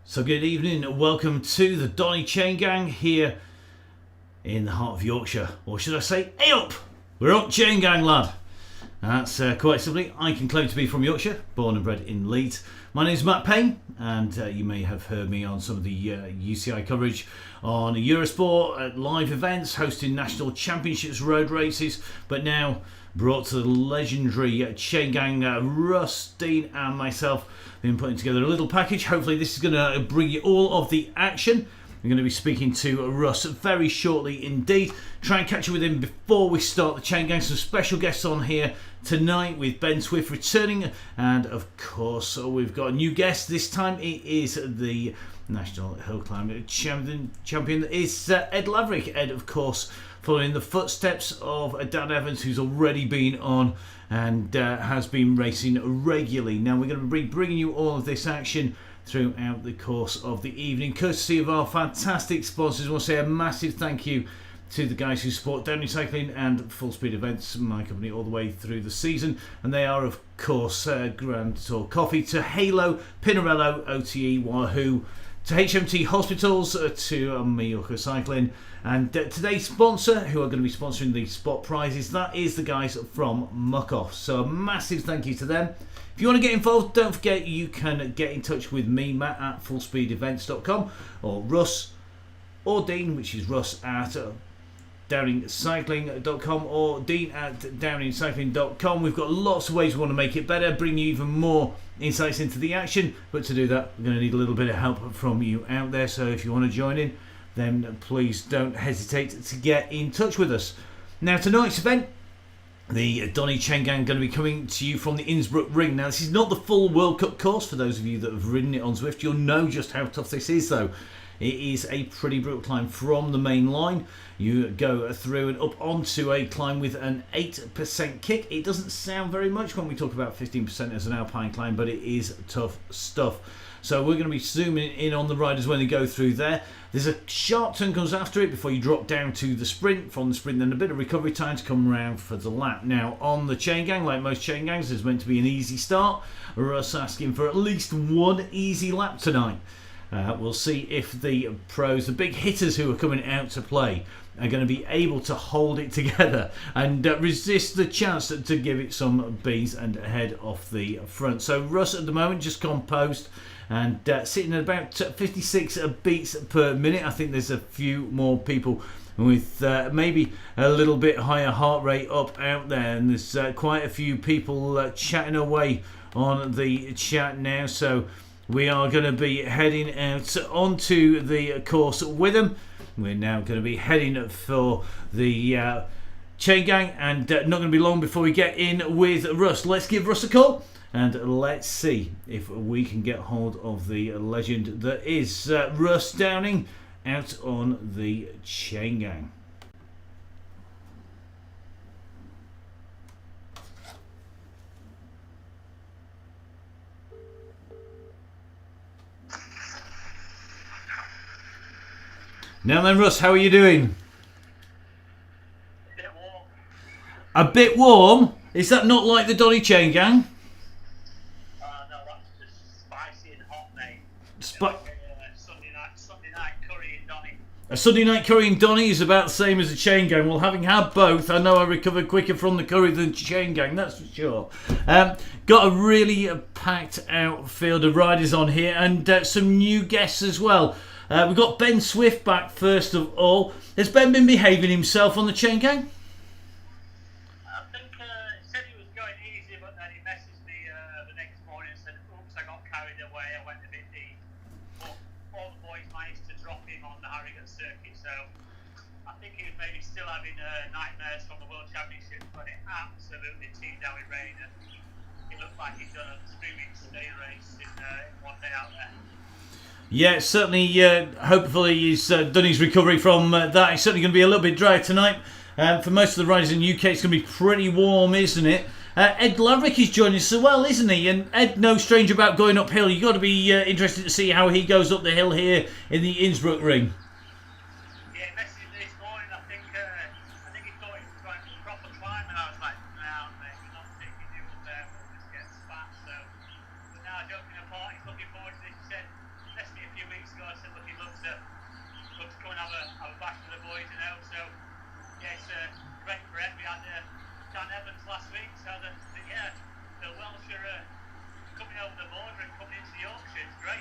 So good evening and welcome to the Donny Chain Gang here in the heart of Yorkshire. Or should I say, hey up! We're up Chain Gang, lad. And that's quite simply, I can claim to be from Yorkshire, born and bred in Leeds. My name is Matt Payne, and you may have heard me on some of the UCI coverage on Eurosport, at live events, hosting national championships, road races, but now brought to the legendary Chain Gang, Russ, Dean and myself, been putting together a little package. Hopefully this is going to bring you all of the action. I'm going to be speaking to Russ very shortly indeed. Try and catch up with him before we start the Chain Gang. Some special guests on here tonight with Ben Swift returning. And of course we've got a new guest. This time it is the National Hill Climb champion is Ed Laverick. Ed, of course, following the footsteps of Dan Evans, who's already been on and has been racing regularly. Now we're going to be bringing you all of this action throughout the course of the evening, courtesy of our fantastic sponsors. I want to say a massive thank you to the guys who support Donny Cycling and Full Speed Events, my company, all the way through the season. And they are, of course, Grand Tour Coffee, to Halo, Pinarello, OTE, Wahoo, to HMT Hospitals, to Mallorca Cycling, and today's sponsor, who are going to be sponsoring the spot prizes, that is the guys from Muck Off. So a massive thank you to them. If you want to get involved, don't forget you can get in touch with me, Matt, at fullspeedevents.com, or Russ, or Dean, which is Russ at downingcycling.com, or Dean at downingcycling.com. We've got lots of ways we want to make it better, bring you even more insights into the action, but to do that we're going to need a little bit of help from you out there. So if you want to join in, then please don't hesitate to get in touch with us. Now tonight's event, the Donny Chain Gang, going to be coming to you from the Innsbrucking. Now this is not the full World Cup course. For those of you that have ridden it on Zwift, you'll know just how tough this is though. It is a pretty brutal climb from the main line. You go through and up onto a climb with an 8% kick. It doesn't sound very much when we talk about 15% as an alpine climb, but it is tough stuff. So we're going to be zooming in on the riders when they go through there. There's a sharp turn comes after it before you drop down to the sprint. From the sprint, then a bit of recovery time to come around for the lap. Now on the Chain Gang, like most Chain Gangs, there's meant to be an easy start. Russ asking for at least one easy lap tonight. We'll see if the pros, the big hitters who are coming out to play, are going to be able to hold it together and resist the chance to give it some beans and head off the front. So Russ at the moment just composed and sitting at about 56 beats per minute. I think there's a few more people with maybe a little bit higher heart rate up out there, and there's quite a few people chatting away on the chat now. So we are going to be heading out onto the course with them. We're now going to be heading for the Chain Gang, and not going to be long before we get in with Russ. Let's give Russ a call and let's see if we can get hold of the legend that is Russ Downing out on the Chain Gang. Now then, Russ, how are you doing? A bit warm. A bit warm? Is that not like the Donny Chain Gang? No, that's just spicy and hot, mate. Spi- Sunday night curry in Donny. A Sunday night curry in Donny is about the same as a Chain Gang. Well, having had both, I know I recovered quicker from the curry than Chain Gang, that's for sure. Got a really packed out field of riders on here, and some new guests as well. We've got Ben Swift back first of all. Has Ben been behaving himself on the Chain Gang? I think he said he was going easy, but then he messaged me the next morning and said, oops, I got carried away, I went a bit deep. But all the boys managed to drop him on the Harrogate circuit, so I think he was maybe still having nightmares from the World Championship, but it absolutely teamed down with rain, and it looked like he'd done a 3-week day race in one day out there. Yeah, certainly. Hopefully he's done his recovery from that. It's certainly going to be a little bit dry tonight. For most of the riders in the UK, it's going to be pretty warm, isn't it? Ed Laverick is joining us as well, isn't he? And Ed, no stranger about going uphill. You've got to be interested to see how he goes up the hill here in the Innsbrucking. Yeah, he messaged me this morning. I think he thought he was going to proper climb, and I was like, no, mate, we're not taking you up there. We'll just get spat. So, but now joking apart, he's looking forward to this. He said, left me a few Dan Evans last week, so yeah, the Welsh are coming over the border and coming into Yorkshire. It's great.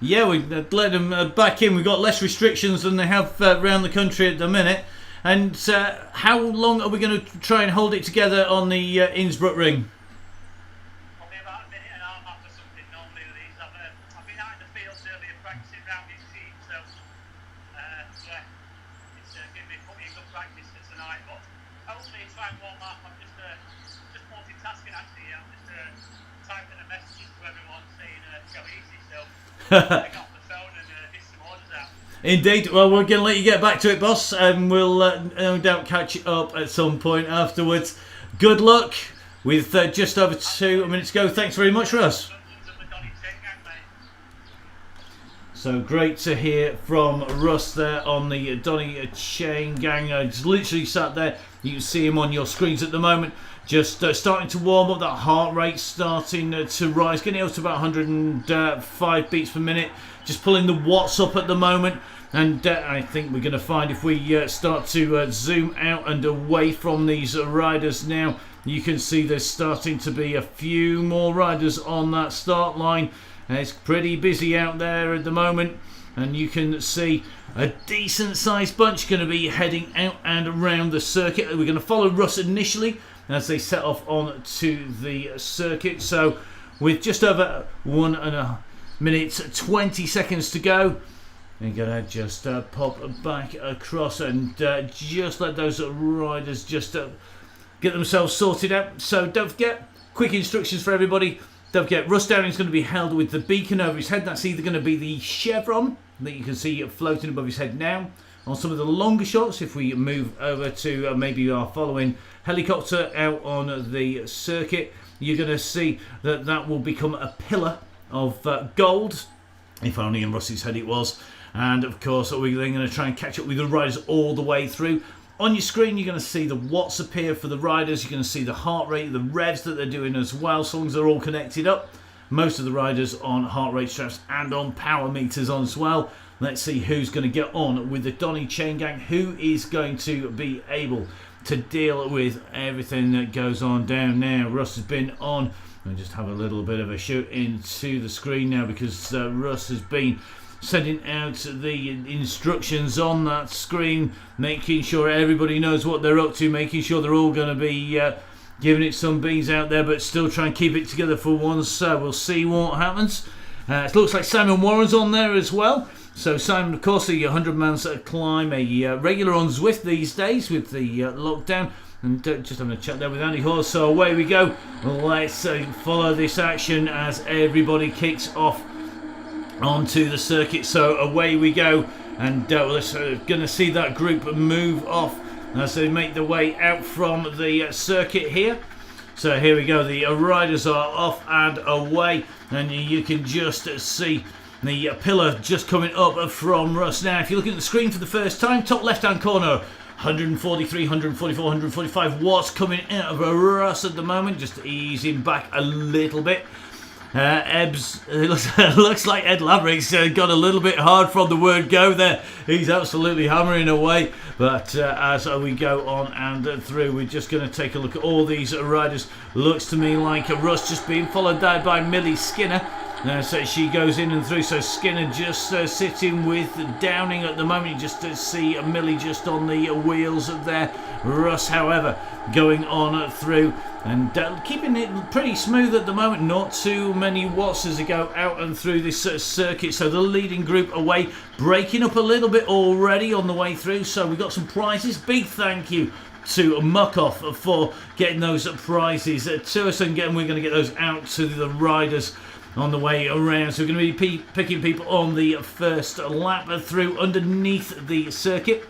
Yeah, we let them back in. We've got less restrictions than they have around the country at the minute. And how long are we going to try and hold it together on the Innsbruck ring? Probably about a minute and a half after something normally with these. I've been out in the field earlier practicing round his team, so yeah, it's giving me a good practice for tonight. But hopefully it's try and warm up. I'm just multitasking actually. I'm just typing a message to everyone saying go easy. So I got the phone and get some orders out. Indeed. Well, we're going to let you get back to it, boss, and we'll no doubt catch up at some point afterwards. Good luck with just over 2 minutes to go. Thanks very much, Russ. So great to hear from Russ there on the Donny chain gang. Just literally sat there. You can see him on your screens at the moment. Just starting to warm up. That heart rate starting to rise. Getting up to about 105 beats per minute. Just pulling the watts up at the moment. And I think we're going to find if we start to zoom out and away from these riders now, you can see there's starting to be a few more riders on that start line. It's pretty busy out there at the moment, and you can see a decent sized bunch going to be heading out and around the circuit. We're going to follow Russ initially as they set off on to the circuit. So with just over 1 minute 20 seconds to go, they're going to just pop back across and just let those riders just get themselves sorted out. So don't forget, quick instructions for everybody. Don't forget, Russ Downing's going to be held with the beacon over his head. That's either going to be the chevron that you can see floating above his head now. On some of the longer shots, if we move over to maybe our following helicopter out on the circuit, you're going to see that that will become a pillar of gold. If only in Russ's head it was. And of course, we're then going to try and catch up with the riders all the way through. On your screen, you're going to see the watts appear for the riders. You're going to see the heart rate, the revs that they're doing as well. So long as they're all connected up. Most of the riders on heart rate straps and on power meters on as well. Let's see who's going to get on with the Donny chain gang. Who is going to be able to deal with everything that goes on down now. Russ has been on. I'll just have a little bit of a shoot into the screen now because Russ has been sending out the instructions on that screen, making sure everybody knows what they're up to, making sure they're all going to be giving it some beans out there, but still try and keep it together for once. So we'll see what happens. It looks like Simon Warren's on there as well. So Simon, of course, the 100-man's climb, a regular on Zwift these days with the lockdown. And just having a chat there with Andy Hawes. So away we go. Let's follow this action as everybody kicks off onto the circuit. So away we go, and we're going to see that group move off as they make their way out from the circuit here. So here we go, the riders are off and away, and you can just see the pillar just coming up from Russ. Now if you look at the screen for the first time, top left hand corner, 143, 144, 145 watts coming out of Russ at the moment, just easing back a little bit. Ebbs, it looks like Ed Laverick's got a little bit hard from the word go there. He's absolutely hammering away. But as we go on and through, we're just going to take a look at all these riders. Looks to me like Russ just being followed there by Millie Skinner. So she goes in and through. So Skinner just sitting with Downing at the moment. You just see Millie just on the wheels there. Russ, however, going on through and keeping it pretty smooth at the moment. Not too many watts as they go out and through this circuit. So the leading group away, breaking up a little bit already on the way through. So we've got some prizes. Big thank you to Muckoff for getting those prizes to us, and we're going to get those out to the riders on the way around. So we're going to be picking people on the first lap through underneath the circuit.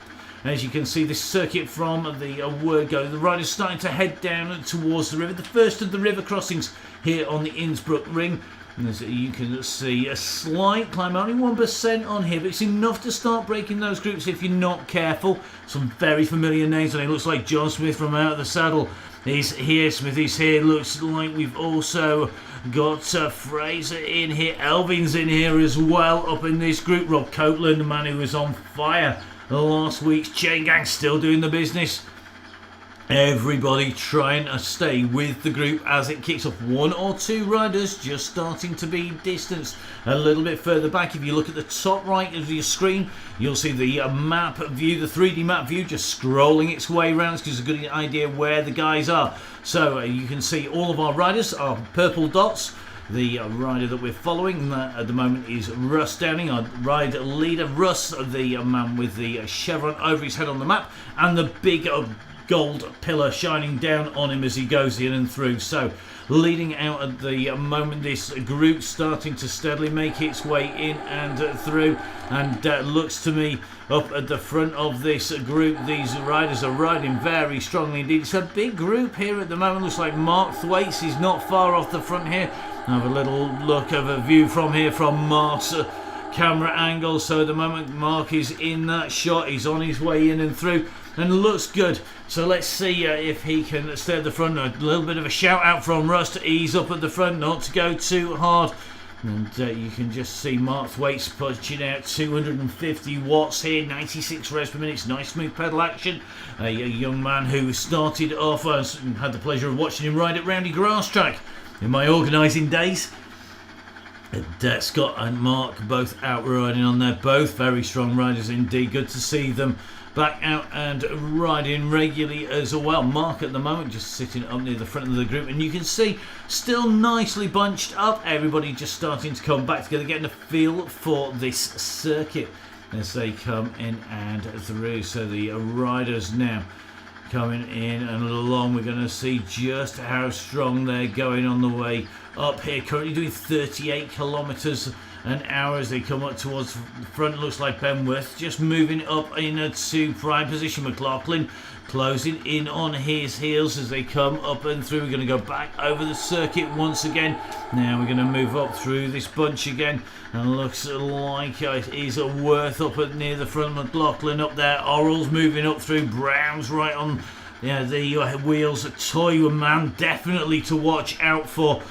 As you can see, this circuit from the word go, the riders starting to head down towards the river. The first of the river crossings here on the Innsbruck ring. And as you can see, a slight climb, only 1% on here, but it's enough to start breaking those groups if you're not careful. Some very familiar names, and it looks like John Smith from Out of the Saddle is here. Smithy's here. Looks like we've also got Fraser in here. Elvin's in here as well up in this group. Rob Copeland, the man who was on fire last week's chain gang, still doing the business. Everybody trying to stay with the group as it kicks off. 1 or 2 riders just starting to be distanced a little bit further back. If you look at the top right of your screen, you'll see the map view, the 3D map view, just scrolling its way around. It gives a good idea where the guys are. So you can see all of our riders are purple dots. The rider that we're following at the moment is Russ Downing, our ride leader. Russ, the man with the chevron over his head on the map, and the big gold pillar shining down on him as he goes in and through. So leading out at the moment, this group starting to steadily make its way in and through, and looks to me up at the front of this group, these riders are riding very strongly indeed. It's a big group here at the moment. Looks like Mark Thwaites is not far off the front here. Have a little look of a view from here from Mark's camera angle. So at the moment Mark is in that shot, he's on his way in and through and looks good. So let's see if he can stay at the front. A little bit of a shout out from Russ to ease up at the front, not to go too hard. And you can just see Mark Thwaites punching out 250 watts here, 96 revs per minute. Nice smooth pedal action. A young man who started off and had the pleasure of watching him ride at Roundy Grass Track in my organising days. And Scott and Mark both out riding on there, both very strong riders indeed. Good to see them back out and riding regularly as well. Mark at the moment just sitting up near the front of the group, and you can see still nicely bunched up, everybody just starting to come back together, getting a feel for this circuit as they come in and through. So the riders now coming in and along, we're going to see just how strong they're going on the way up here. Currently doing 38 kilometers an hour as they come up towards the front. Looks like Benworth just moving up into prime position. McLaughlin closing in on his heels as they come up and through. We're going to go back over the circuit once again. Now we're going to move up through this bunch again, and looks like it is Worth up at near the front. McLaughlin up there. Orrell's moving up through. Brown's right on the wheels. Toy man definitely to watch out for.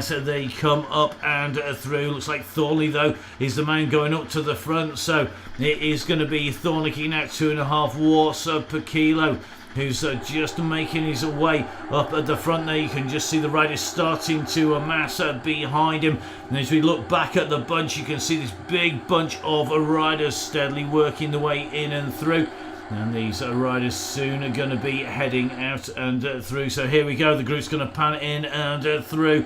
So they come up and through. Looks like Thornley though is the man going up to the front, so it is going to be Thornley kicking out 2.5 watts per kilo, who's just making his way up at the front there. You can just see the riders starting to amass behind him, and as we look back at the bunch, you can see this big bunch of riders steadily working the way in and through. And these riders soon are going to be heading out and through. So here we go. The group's going to pan in and through.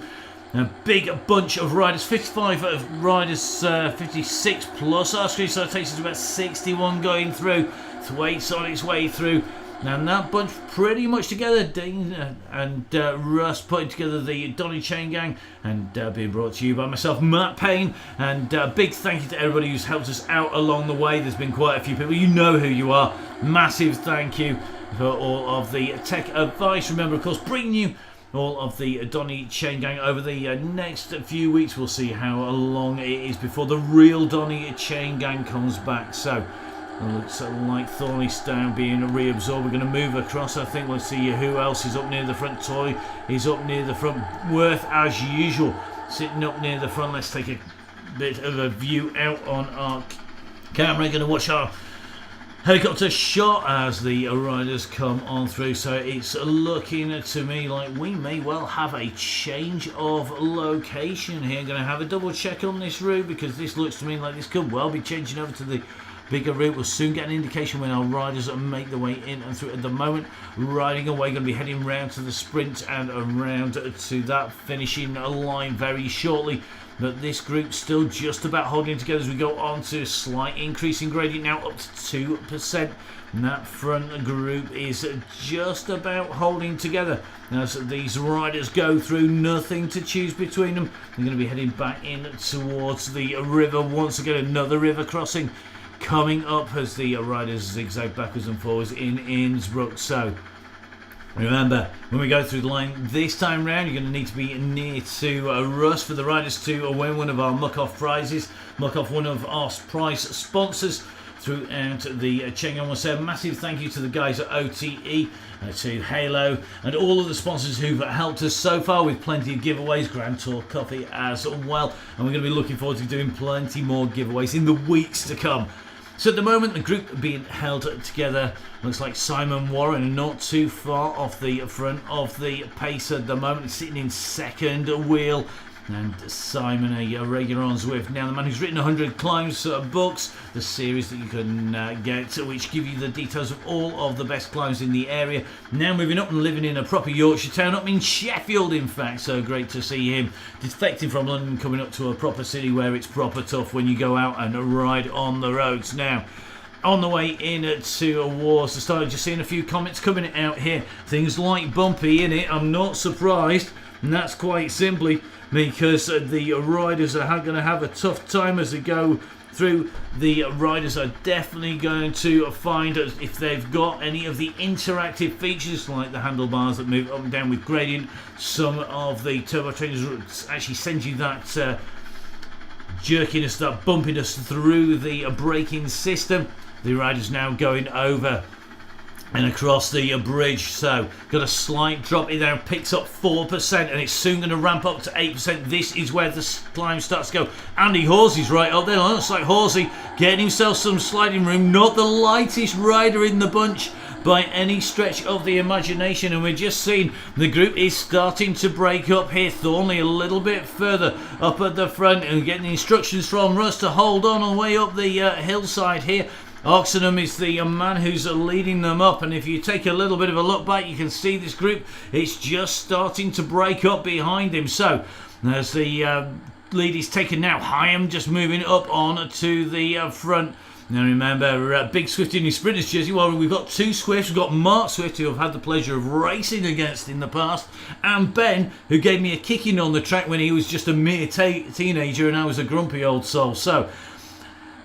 A big bunch of riders. 55 riders, 56 plus our screen. So it takes us about 61 going through. Thwaites on its way through. And that bunch pretty much together. Dean and Russ putting together the Donny chain gang, and being brought to you by myself, Matt Payne. And big thank you to everybody who's helped us out along the way. There's been quite a few people. You know who you are. Massive thank you for all of the tech advice. Remember, of course, bringing you all of the Donny chain gang over the next few weeks. We'll see how long it is before the real Donny chain gang comes back. So it looks like Thornley's down being reabsorbed. We're going to move across, I think. Let's see who else is up near the front. Toy is up near the front. Worth, as usual, sitting up near the front. Let's take a bit of a view out on our camera. Going to watch our helicopter shot as the riders come on through. So it's looking to me like we may well have a change of location here. Going to have a double check on this route, because this looks to me like this could well be changing over to the bigger route. We'll soon get an indication when our riders make their way in and through. At the moment, riding away, going to be heading round to the sprint and around to that finishing line very shortly. But this group's still just about holding together as we go on to a slight increase in gradient, now up to 2%. And that front group is just about holding together as these riders go through. Nothing to choose between them. They're going to be heading back in towards the river once again. Another river crossing coming up as the riders zigzag backwards and forwards in Innsbruck. So remember, when we go through the line this time round, you're going to need to be near to Russ for the riders to win one of our muck-off prizes. Muck-off, one of our prize sponsors throughout the chain. I want to say a massive thank you to the guys at OTE, to Halo, and all of the sponsors who've helped us so far with plenty of giveaways, Grand Tour Coffee as well. And we're going to be looking forward to doing plenty more giveaways in the weeks to come. So at the moment, the group being held together, looks like Simon Warren not too far off the front of the pace at the moment, sitting in second wheel. And Simon, a regular on Zwift. Now, the man who's written 100 climbs books, the series that you can get, which give you the details of all of the best climbs in the area. Now moving up and living in a proper Yorkshire town, up in Sheffield, in fact. So great to see him defecting from London, coming up to a proper city where it's proper tough when you go out and ride on the roads. Now, on the way in to awards, I started just seeing a few comments coming out here. Things like bumpy in it. I'm not surprised, and that's quite simply because the riders are going to have a tough time as they go through. The riders are definitely going to find if they've got any of the interactive features like the handlebars that move up and down with gradient. Some of the turbo trainers actually send you that jerkiness, that bumpiness through the braking system. The riders now going over and across the bridge, so got a slight drop. It now picks up 4% and it's soon going to ramp up to 8%. This is where the climb starts to go. Andy Horsey's right up there. Looks like Horsey getting himself some sliding room. Not the lightest rider in the bunch by any stretch of the imagination, and we're just seeing the group is starting to break up here. Thornley a little bit further up at the front and getting instructions from Russ to hold on the way up the hillside here. Oxenham is the man who's leading them up, and if you take a little bit of a look back, you can see this group, it's just starting to break up behind him. So as the lead is taken now, Hyam just moving up on to the front. Now remember, Big Swift in his Sprinters jersey. Well, we've got two Swifts. We've got Mark Swift, who I've had the pleasure of racing against in the past, and Ben, who gave me a kicking on the track when he was just a mere teenager and I was a grumpy old soul. So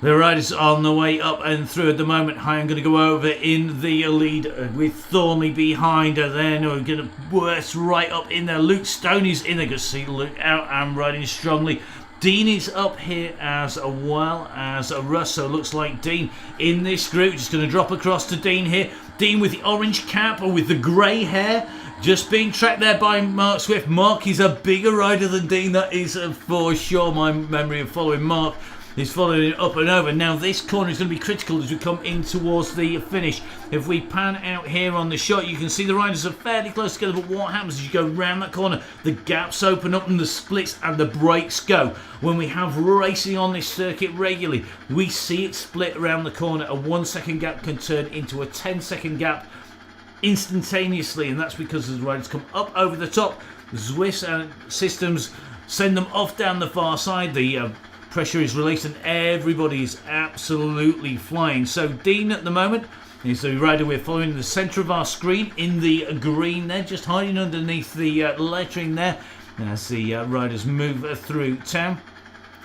the riders on the way up and through at the moment. I'm going to go over in the lead with Thornley behind her. Then we're going to burst right up in there. Luke Stoney's in there. Good to see Luke out and riding strongly. Dean is up here as well as Russ. So it looks like Dean in this group. Just going to drop across to Dean here. Dean with the orange cap or with the grey hair. Just being tracked there by Mark Swift. Mark is a bigger rider than Dean. That is for sure. My memory of following Mark is following it up and over. Now this corner is going to be critical as we come in towards the finish. If we pan out here on the shot, you can see the riders are fairly close together, but what happens as you go round that corner, the gaps open up and the splits and the brakes go. When we have racing on this circuit regularly, we see it split around the corner. A 1 second gap can turn into a 10-second gap instantaneously, and that's because as the riders come up over the top, Zwift systems send them off down the far side. The pressure is released and everybody is absolutely flying. So Dean at the moment is the rider we're following in the centre of our screen in the green there, just hiding underneath the lettering there as the riders move through town.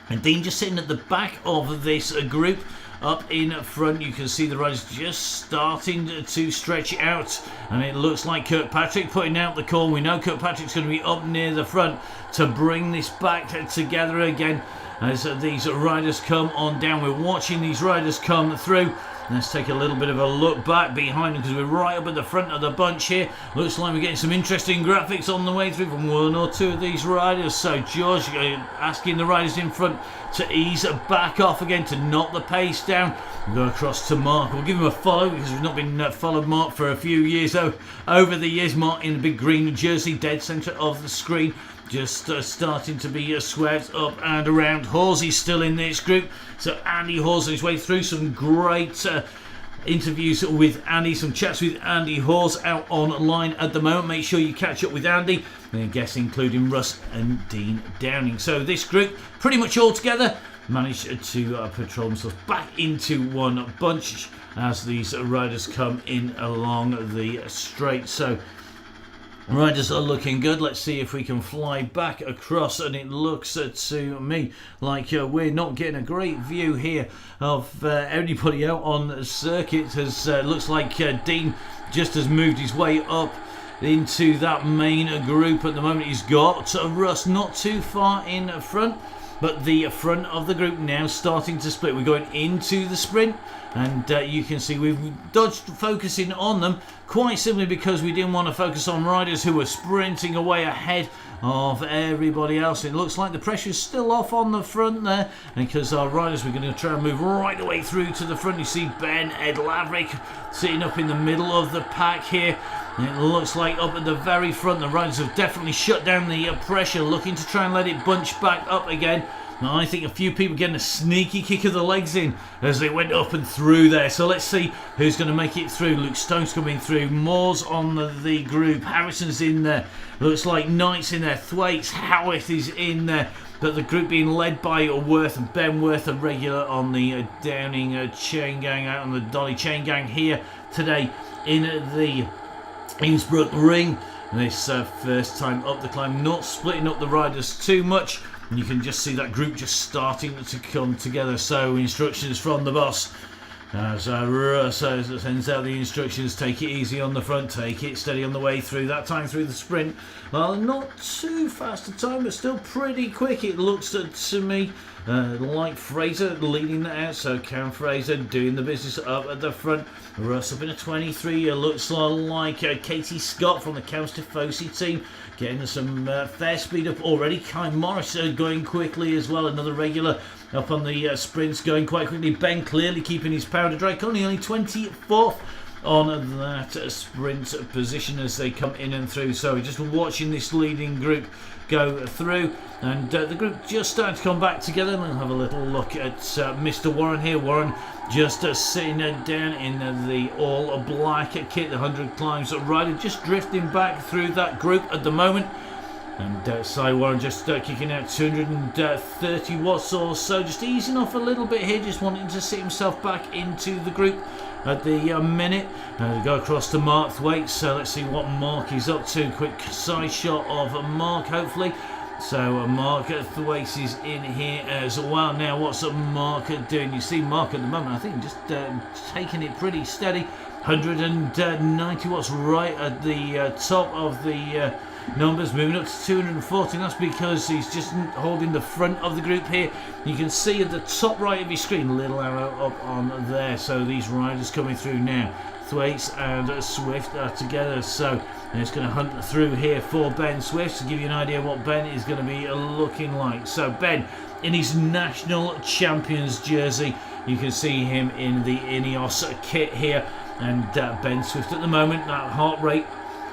And Dean just sitting at the back of this group. Up in front you can see the riders just starting to stretch out, and it looks like Kirkpatrick putting out the call. We know Kirkpatrick's going to be up near the front to bring this back together again as these riders come on down. We're watching these riders come through. Let's take a little bit of a look back behind them because we're right up at the front of the bunch here. Looks like we're getting some interesting graphics on the way through from one or two of these riders. So George asking the riders in front to ease back off again, to knock the pace down. We'll go across to Mark. We'll give him a follow because we've not been followed Mark for a few years. Over the years, Mark in the big green jersey, dead centre of the screen. Just starting to be swept up and around. Horsey's still in this group. So Andy Horse on his way through. Some great interviews with Andy, some chats with Andy Horse out online at the moment. Make sure you catch up with Andy and guests including Russ and Dean Downing. So this group pretty much all together managed to patrol themselves back into one bunch as these riders come in along the straight. So riders are looking good. Let's see if we can fly back across, and it looks to me like we're not getting a great view here of anybody out on the circuit. As looks like Dean just has moved his way up into that main group at the moment. He's got Russ not too far in front, but the front of the group now starting to split. We're going into the sprint And you can see we've dodged focusing on them quite simply because we didn't want to focus on riders who were sprinting away ahead of everybody else. It looks like the pressure's still off on the front there, and because our riders, we're going to try and move right the way through to the front. You see Ben, Ed Laverick sitting up in the middle of the pack here. It looks like up at the very front the riders have definitely shut down the pressure, looking to try and let it bunch back up again. Now, I think a few people getting a sneaky kick of the legs in as they went up and through there. So let's see who's going to make it through. Luke Stone's coming through. Moore's on the group. Harrison's in there. Looks like Knight's in there. Thwaites, Howitt is in there. But the group being led by Worth and Ben Worth, a regular on the Downing chain gang, out on the Donny chain gang here today in the Innsbrucking. This first time up the climb, not splitting up the riders too much. And you can just see that group just starting to come together. So instructions from the boss. So sends out the instructions: take it easy on the front, take it steady on the way through. That time through the sprint, well, not too fast a time, but still pretty quick. It looks to me like Fraser leading that out. So Cam Fraser doing the business up at the front. Russ up in a 23. It looks like Katie Scott from the Cows Tifosi team getting some fair speed up already. Kai Morris going quickly as well, another regular up on the sprints, going quite quickly. Ben clearly keeping his powder dry, only 24th on that sprint position as they come in and through. So just watching this leading group go through, and the group just starting to come back together. And we'll have a little look at Mr. Warren here. Warren just sitting down in the all black kit, the 100 climbs rider, just drifting back through that group at the moment. And Cy Warren just kicking out 230 watts or so, just easing off a little bit here, just wanting to sit himself back into the group at the minute. We go across to Mark Thwaites, so let's see what Mark is up to. Quick side shot of Mark, hopefully. So Mark Thwaites is in here as well. Now, what's Mark doing? You see Mark at the moment, I think, just taking it pretty steady. 190 watts right at the top of the numbers, moving up to 240. That's because he's just holding the front of the group here. You can see at the top right of your screen, a little arrow up on there. So these riders coming through now. Thwaites and Swift are together, so it's going to hunt through here for Ben Swift to give you an idea what Ben is going to be looking like. So Ben in his national champions jersey, you can see him in the Ineos kit here, and Ben Swift at the moment, that heart rate,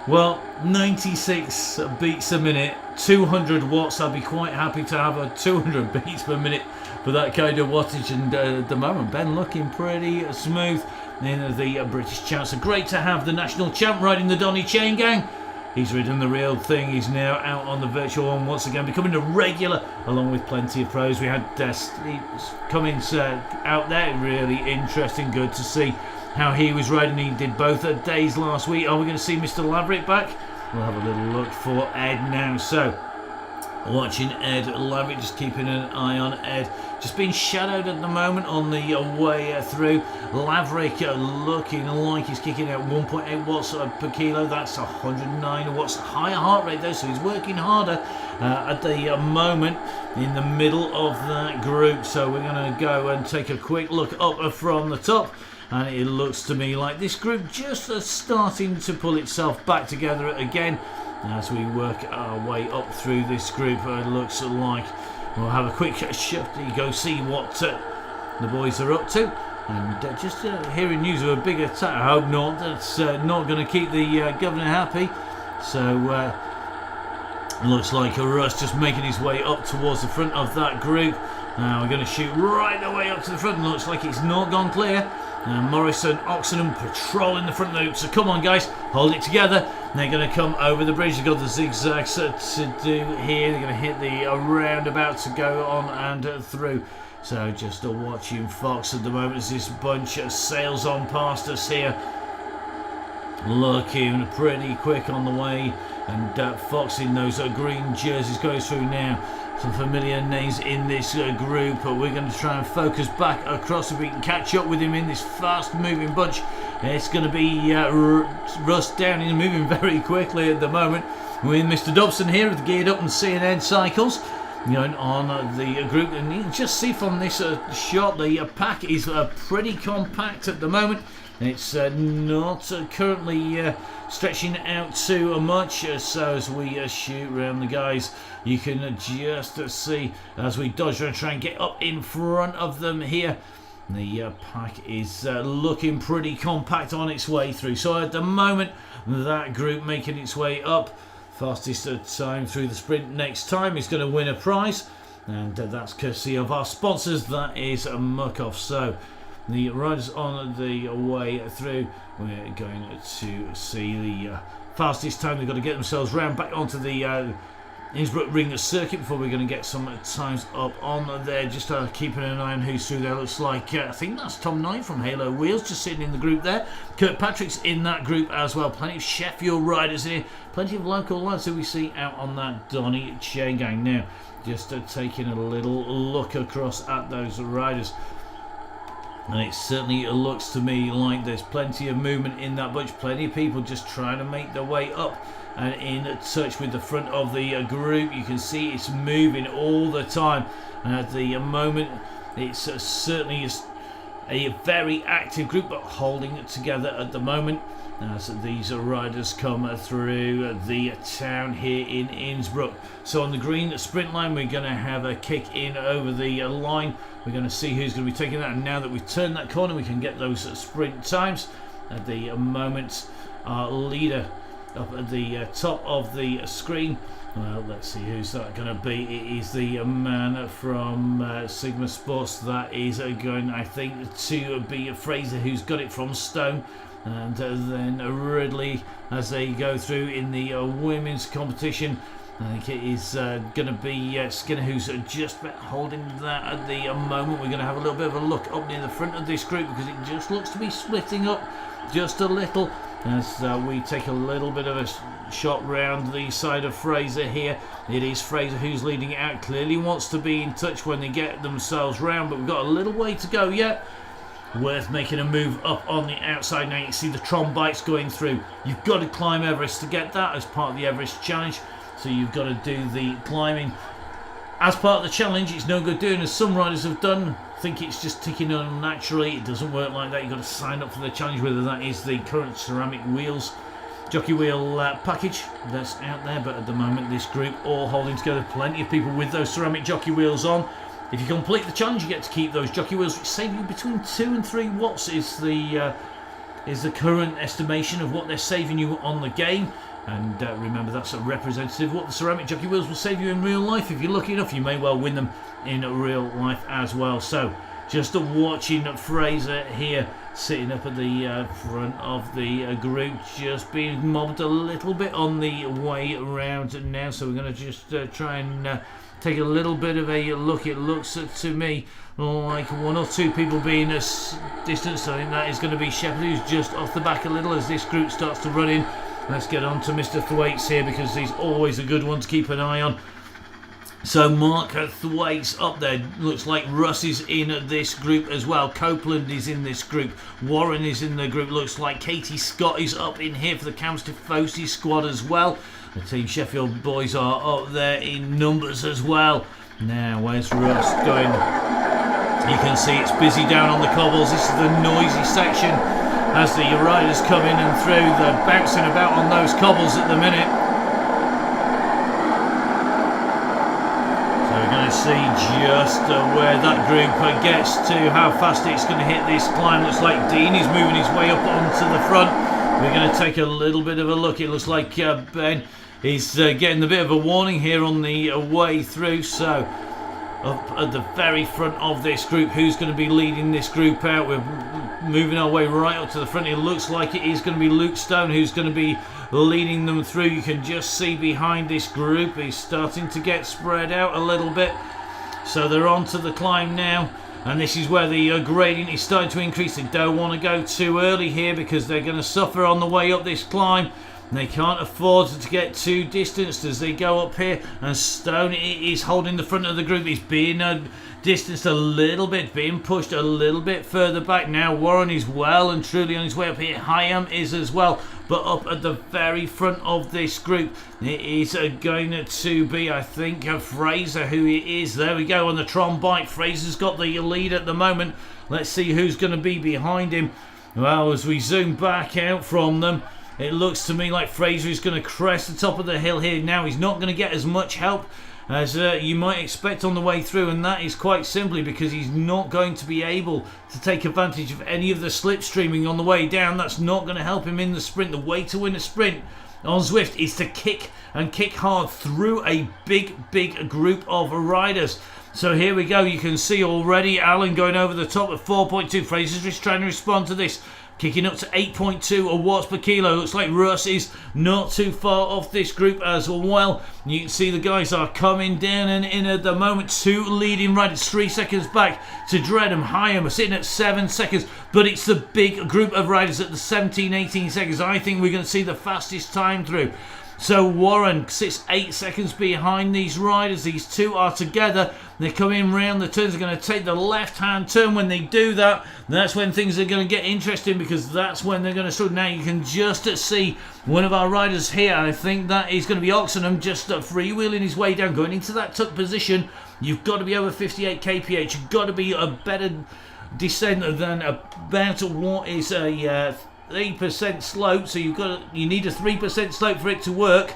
well, 96 beats a minute, 200 watts. I'd be quite happy to have a 200 beats per minute for that kind of wattage. And at the moment, Ben looking pretty smooth in the British champ. So great to have the national champ riding the Donny chain gang. He's ridden the real thing. He's now out on the virtual one once again, becoming a regular along with plenty of pros. We had Cummins out there, really interesting, good to see how he was riding. He did both days last week. Are we going to see Mr. Laverick back? We'll have a little look for Ed now. So watching Ed Laverick, just keeping an eye on Ed, just being shadowed at the moment on the way through. Laverick looking like he's kicking out 1.8 watts per kilo. That's 109 watts higher heart rate though, so he's working harder at the moment in the middle of that group. So we're going to go and take a quick look up from the top. And it looks to me like this group just starting to pull itself back together again as we work our way up through this group. It looks like we'll have a quick shift to go see what the boys are up to. And just hearing news of a big attack, I hope not. That's not going to keep the governor happy. So looks like Russ just making his way up towards the front of that group. Now we're going to shoot right the way up to the front. Looks like it's not gone clear. Morrison, Oxenham patrolling the front loop. So come on, guys, hold it together. They're going to come over the bridge. They've got the zigzags to do here. They're going to hit the roundabout to go on and through. So just watching Fox at the moment as this bunch sails on past us here. Looking pretty quick on the way. And Fox in those green jerseys goes through now. Some familiar names in this group, but we're going to try and focus back across if we can catch up with him in this fast moving bunch. It's going to be Russ Downing, moving very quickly at the moment with Mr. Dobson here with Geared Up and CNN Cycles. going on the group, and you can just see from this shot the pack is pretty compact at the moment. It's not currently stretching out too much, so as we shoot around the guys, you can just see as we dodge and try and get up in front of them here. The pack is looking pretty compact on its way through. So at the moment, that group making its way up. Fastest time through the sprint next time is going to win a prize, and that's courtesy of our sponsors. That is Muck-Off. So the riders on the way through, we're going to see the fastest time. They've got to get themselves round back onto the Innsbrucking circuit before we're going to get some times up on there. Just keeping an eye on who's through there. Looks like I think that's Tom Knight from Halo Wheels just sitting in the group there. Kirkpatrick's in that group as well. Plenty of Sheffield riders here. Plenty of local lads who we see out on that Donny chain gang now. Just taking a little look across at those riders. And it certainly looks to me like there's plenty of movement in that bunch. Plenty of people just trying to make their way up and in touch with the front of the group. You can see it's moving all the time, and at the moment it's certainly a very active group, but holding it together at the moment as these riders come through the town here in Innsbruck. So on the green sprint line, we're going to have a kick in over the line. We're going to see who's going to be taking that, and now that we've turned that corner, we can get those sprint times. At the moment, our leader up at the top of the screen, well, let's see who's that going to be. It is the man from Sigma Sports. That is going, I think, to be Fraser, who's got it from Stone. And then Ridley as they go through in the women's competition. I think it is going to be Skinner who's just holding that at the moment. We're going to have a little bit of a look up near the front of this group because it just looks to be splitting up just a little as we take a little bit of a shot round the side of Fraser here. It is Fraser who's leading it out. Clearly wants to be in touch when they get themselves round, but we've got a little way to go yet. Worth making a move up on the outside. Now you can see the Tron bikes going through. You've got to climb Everest to get that as part of the Everest challenge. So you've got to do the climbing as part of the challenge. It's no good doing as some riders have done. Think it's just ticking on naturally. It doesn't work like that. You've got to sign up for the challenge, whether that is the current ceramic wheels, jockey wheel package that's out there. But at the moment, this group all holding together. Plenty of people with those ceramic jockey wheels on. If you complete the challenge, you get to keep those jockey wheels, which save you between 2 and 3 watts is the current estimation of what they're saving you on the game. And remember, that's a representative of what the ceramic jockey wheels will save you in real life. If you're lucky enough, you may well win them in real life as well. So just watching Fraser here sitting up at the front of the group, just being mobbed a little bit on the way around now. So we're going to just try and take a little bit of a look. It looks to me like 1 or 2 people being distanced. I think that is going to be Shepherd, who's just off the back a little as this group starts to run in. Let's get on to Mr. Thwaites here because he's always a good one to keep an eye on. So Mark Thwaites up there. Looks like Russ is in this group as well. Copeland is in this group. Warren is in the group. Looks like Katie Scott is up in here for the Cams Tifosi squad as well. The Team Sheffield boys are up there in numbers as well. Now, where's Russ going? You can see it's busy down on the cobbles. This is the noisy section as the riders come in and through. They're bouncing about on those cobbles at the minute. So we're going to see just where that group gets to, how fast it's going to hit this climb. Looks like Dean is moving his way up onto the front. We're going to take a little bit of a look. It looks like Ben is getting a bit of a warning here on the way through. So up at the very front of this group, who's going to be leading this group out? We're moving our way right up to the front. It looks like it is going to be Luke Stone who's going to be leading them through. You can just see behind this group he's starting to get spread out a little bit. So they're on to the climb now, and this is where the gradient is starting to increase. They don't want to go too early here because they're going to suffer on the way up this climb. They can't afford to get too distanced as they go up here, and Stone is holding the front of the group. He's being distanced a little bit, being pushed a little bit further back. Now Warren is well and truly on his way up here. Hyam is as well, but up at the very front of this group, it is going to be, I think, Fraser, who it is. There we go on the Tron bike. Fraser's got the lead at the moment. Let's see who's going to be behind him. Well, as we zoom back out from them, it looks to me like Fraser is going to crest the top of the hill here. Now he's not going to get as much help as you might expect on the way through, and that is quite simply because he's not going to be able to take advantage of any of the slipstreaming on the way down. That's not going to help him in the sprint. The way to win a sprint on Zwift is to kick and kick hard through a big group of riders. So here we go. You can see already Alan going over the top at 4.2. Fraser's just trying to respond to this. Kicking up to 8.2 watts per kilo. Looks like Russ is not too far off this group as well. You can see the guys are coming down and in at the moment. 2 leading riders, 3 seconds back to Dreadham. Hyam are sitting at 7 seconds. But it's the big group of riders at the 17, 18 seconds. I think we're going to see the fastest time through. So Warren sits 8 seconds behind these riders. These two are together. They're coming round the turns. They're going to take the left-hand turn. When they do that, that's when things are going to get interesting, because that's when they're going to start. Now you can just see one of our riders here. I think that is going to be Oxenham, just freewheeling his way down, going into that tuck position. You've got to be over 58 kph. You've got to be a better descent than about what is a 3% slope, so you need a 3% slope for it to work.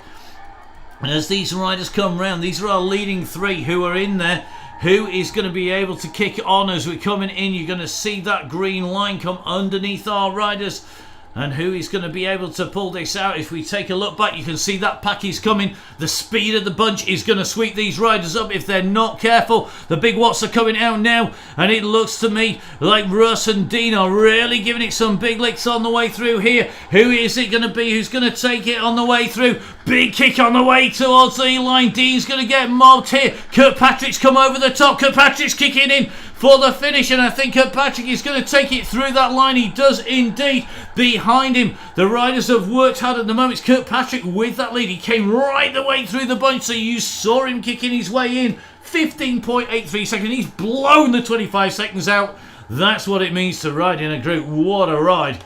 And as these riders come round, these are our leading 3 who are in there. Who is going to be able to kick on as we're coming in? You're going to see that green line come underneath our riders. And who is going to be able to pull this out? If we take a look back, you can see that pack is coming. The speed of the bunch is going to sweep these riders up if they're not careful. The big watts are coming out now, and it looks to me like Russ and Dean are really giving it some big licks on the way through here. Who is it going to be who's going to take it on the way through? Big kick on the way towards the line. Dean's going to get mobbed here. Kirkpatrick's come over the top. Kirkpatrick's kicking in for the finish, and I think Kirkpatrick is going to take it through that line. He does indeed. Behind him, the riders have worked hard at the moment. It's Kirkpatrick with that lead. He came right the way through the bunch, so you saw him kicking his way in. 15.83 seconds. He's blown the 25 seconds out. That's what it means to ride in a group. What a ride.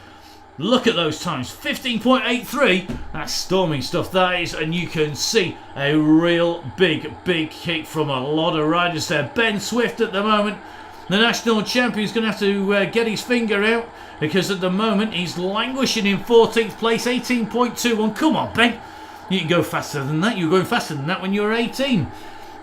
Look at those times. 15.83. That's storming stuff, that is. And you can see a real big kick from a lot of riders there. Ben Swift at the moment, the national champion, is going to have to get his finger out, because at the moment he's languishing in 14th place, 18.21. Come on, Ben. You can go faster than that. You were going faster than that when you were 18.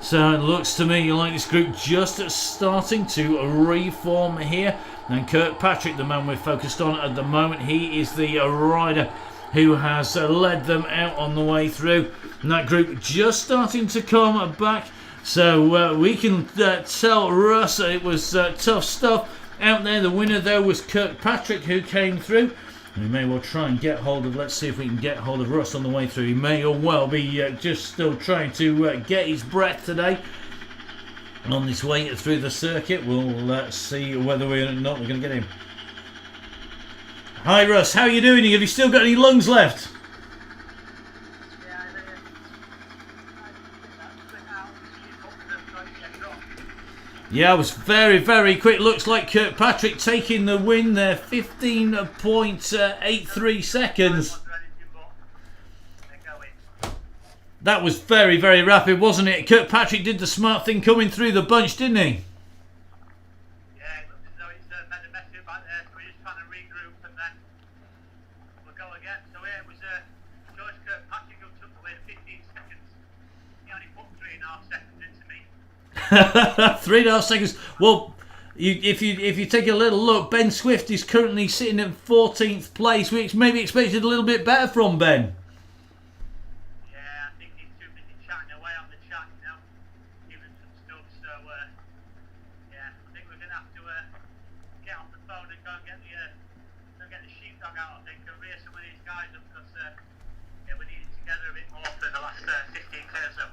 So it looks to me like this group just starting to reform here. And Kirkpatrick, the man we're focused on at the moment, he is the rider who has led them out on the way through. And that group just starting to come back. So we can tell Russ it was tough stuff out there. The winner though was Kirkpatrick, who came through. We may well try and get hold of, let's see if we can get hold of Russ on the way through. He may or well be just still trying to get his breath today on this way through the circuit. We'll see whether we're not going to get him. Hi Russ, how are you doing? Have you still got any lungs left? Yeah, it was very quick. Looks like Kirkpatrick taking the win there. 15.83 seconds. That was very rapid, wasn't it? Kirkpatrick did the smart thing coming through the bunch, didn't he? Yeah, it looks as though he's made a mess of it back there, so we're just trying to regroup and then we'll go again. So yeah, it was George Kirkpatrick who took away 15 seconds. He only put 3.5 seconds into me. 3.5 seconds. Well, if you take a little look, Ben Swift is currently sitting at 14th place, which maybe expected a little bit better from Ben. Yeah, I think he's too busy chatting away on the chat, you know, giving some stuff. So yeah, I think we're going to have to get off the phone and go and get the sheepdog out, I think, and rear some of these guys up, because yeah, we need it together a bit more for the last 15 clears up.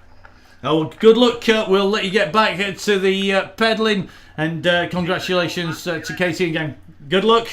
Oh, well, good luck, Kurt. We'll let you get back to the pedalling, and congratulations to Katie again. Good luck.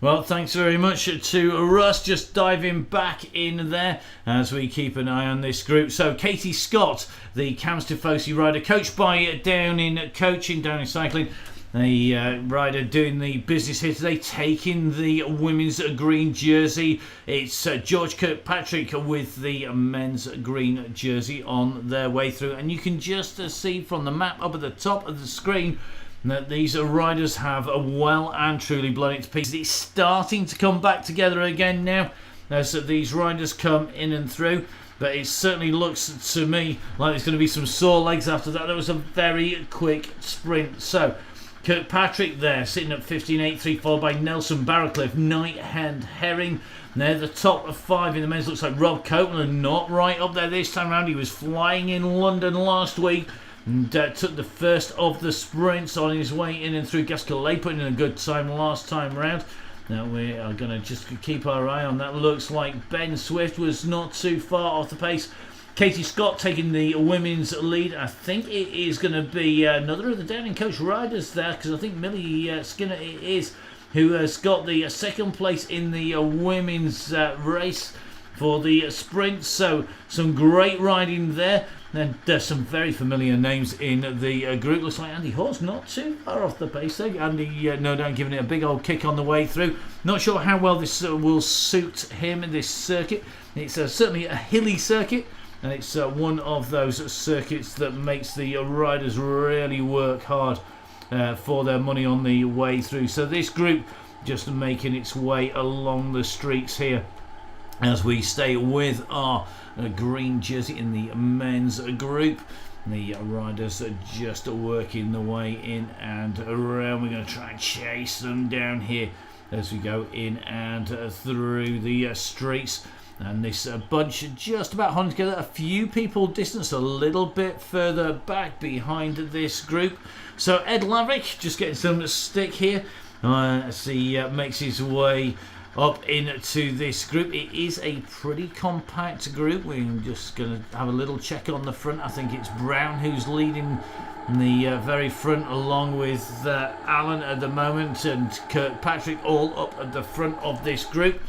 Well, thanks very much to Russ. Just diving back in there as we keep an eye on this group. So Katie Scott, the Cams Tifosi rider, coached by Down in Coaching, Down in Cycling. A rider doing the business here today, taking the women's green jersey. It's George Kirkpatrick with the men's green jersey on their way through. And you can just see from the map up at the top of the screen that these riders have well and truly blown it to pieces. It's starting to come back together again now as these riders come in and through. But it certainly looks to me like there's going to be some sore legs after that. That was a very quick sprint. So Kirkpatrick there sitting at 15.83, followed by Nelson Barracliff, Knight and Herring. And they're the top of 5 in the men's. Looks like Rob Copeland not right up there this time round. He was flying in London last week and took the first of the sprints on his way in and through. Gasquet putting in a good time last time round. Now we are going to just keep our eye on that. Looks like Ben Swift was not too far off the pace. Katie Scott taking the women's lead. I think it is going to be another of the Downing Coach riders there, because I think Millie Skinner it is who has got the second place in the women's race for the sprint. So some great riding there. And there's some very familiar names in the group. Looks like Andy Hawes not too far off the pace there. Andy, no doubt, giving it a big old kick on the way through. Not sure how well this will suit him in this circuit. It's certainly a hilly circuit, and it's one of those circuits that makes the riders really work hard for their money on the way through. So this group just making its way along the streets here as we stay with our green jersey in the men's group. The riders are just working the way in and around. We're going to try and chase them down here as we go in and through the streets. And this bunch just about holding together. A few people distanced a little bit further back behind this group. So Ed Laverick just getting some stick here as he makes his way up into this group. It is a pretty compact group. We're just going to have a little check on the front. I think it's Brown who's leading the very front, along with Alan at the moment, and Kirkpatrick all up at the front of this group.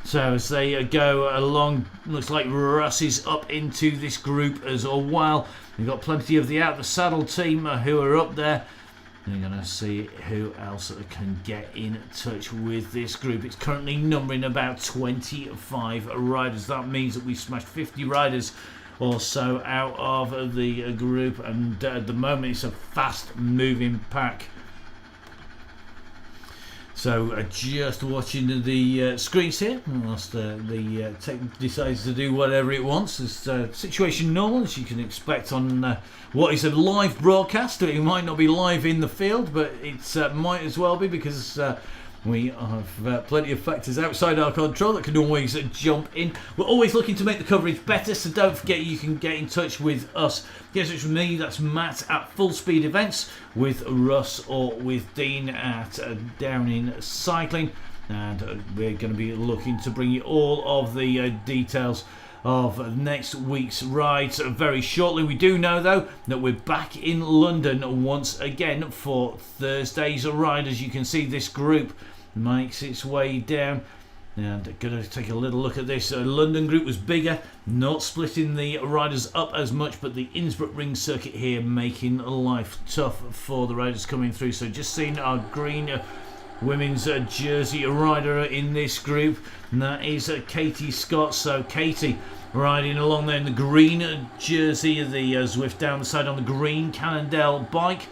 So as they go along, looks like Russ is up into this group as well. We've got plenty of the Out the Saddle team who are up there. We're going to see who else can get in touch with this group. It's currently numbering about 25 riders. That means that we've smashed 50 riders or so out of the group, and at the moment it's a fast moving pack. So just watching the screens here, whilst the tech decides to do whatever it wants. It's situation normal, as you can expect on what is a live broadcast. It might not be live in the field, but it might as well be, because we have plenty of factors outside our control that can always jump in. We're always looking to make the coverage better, so don't forget you can get in touch with us. Get in touch with me, that's Matt at Full Speed Events, with Russ or with Dean at Downing Cycling, and we're going to be looking to bring you all of the details of next week's rides very shortly. We do know though that we're back in London once again for Thursday's ride. As you can see, this group makes its way down, and going to take a little look at this. London group was bigger, not splitting the riders up as much, but the Innsbrucking circuit here making life tough for the riders coming through. So just seeing our green women's jersey rider in this group, and that is Katie Scott. So Katie riding along there in the green jersey, the Zwift down the side on the green Cannondale bike.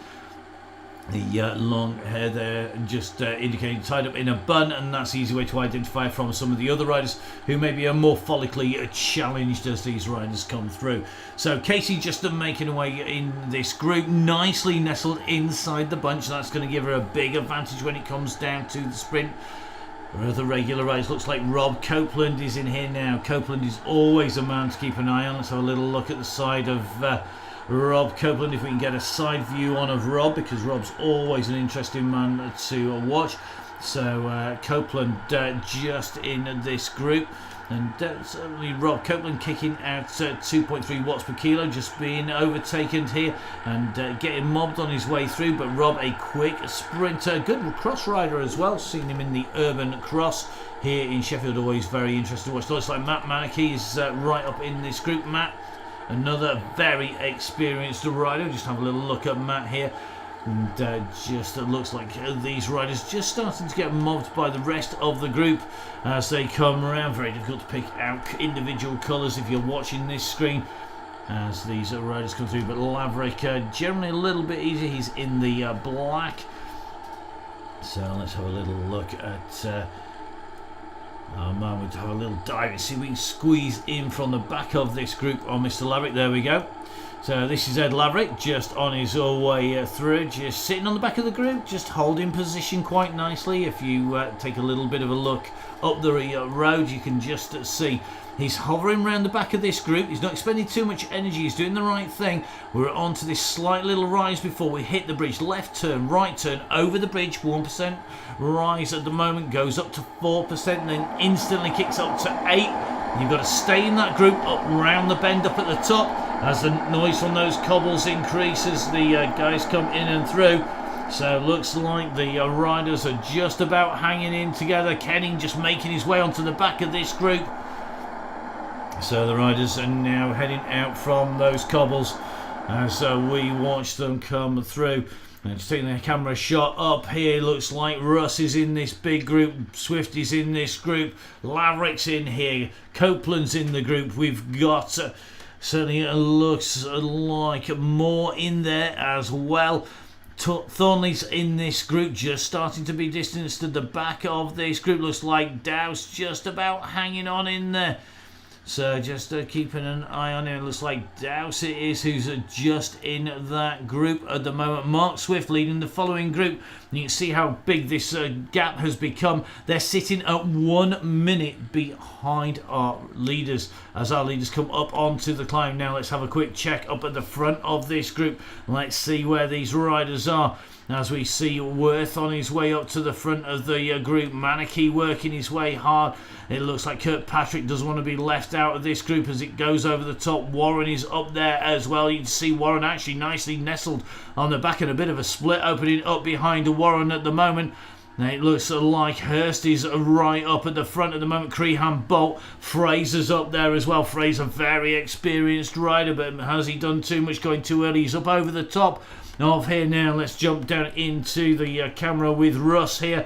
The long hair there just indicating tied up in a bun, and that's the easy way to identify from some of the other riders who maybe are more follically challenged as these riders come through. So Katie just making her way in this group, nicely nestled inside the bunch. That's going to give her a big advantage when it comes down to the sprint. Other regular riders, looks like Rob Copeland is in here now. Copeland is always a man to keep an eye on. Let's have a little look at the side of Rob Copeland, if we can get a side view on of Rob, because Rob's always an interesting man to watch. So Copeland just in this group, and certainly Rob Copeland kicking out 2.3 watts per kilo, just being overtaken here and getting mobbed on his way through. But Rob, a quick sprinter, good cross rider as well. Seen him in the urban cross here in Sheffield, always very interesting to watch. Looks like Matt Manicky is right up in this group. Matt, another very experienced rider. Just have a little look at Matt here. And just looks like these riders just starting to get mobbed by the rest of the group as they come around. Very difficult to pick out individual colours if you're watching this screen as these riders come through. But Laverick generally a little bit easier. He's in the black. So let's have a little look at our man. We'll have a little dive and see if we can squeeze in from the back of this group on Mr. Laverick. There we go. So this is Ed Laverick just on his way through, just sitting on the back of the group, just holding position quite nicely. If you take a little bit of a look up the road, you can just see he's hovering around the back of this group. He's not expending too much energy. He's doing the right thing. We're onto this slight little rise before we hit the bridge. Left turn, right turn, over the bridge. 1% rise at the moment, goes up to 4%, and then instantly kicks up to 8%. You've got to stay in that group up round the bend up at the top. As the noise from those cobbles increases, the guys come in and through. So it looks like the riders are just about hanging in together. Kenning just making his way onto the back of this group. So the riders are now heading out from those cobbles as we watch them come through. And just taking the camera shot up here, looks like Russ is in this big group, Swift is in this group, Laverick's in here, Copeland's in the group. We've got certainly it looks like more in there as well. Thornley's in this group, just starting to be distanced to the back of this group. Looks like Dow's just about hanging on in there. So just keeping an eye on him. It looks like Dowse it is who's just in that group at the moment. Mark Swift leading the following group. And you can see how big this gap has become. They're sitting at 1 minute behind our leaders as our leaders come up onto the climb. Now let's have a quick check up at the front of this group. Let's see where these riders are. As we see Worth on his way up to the front of the group, Manakee working his way hard. It looks like Kirkpatrick doesn't want to be left out of this group as it goes over the top. Warren is up there as well. You can see Warren actually nicely nestled on the back and a bit of a split opening up behind Warren at the moment. Now it looks like Hurst is right up at the front at the moment. Crehan Bolt, Fraser's up there as well. Fraser, very experienced rider, but has he done too much going too early? He's up over the top of here now. Let's jump down into the camera with Russ here.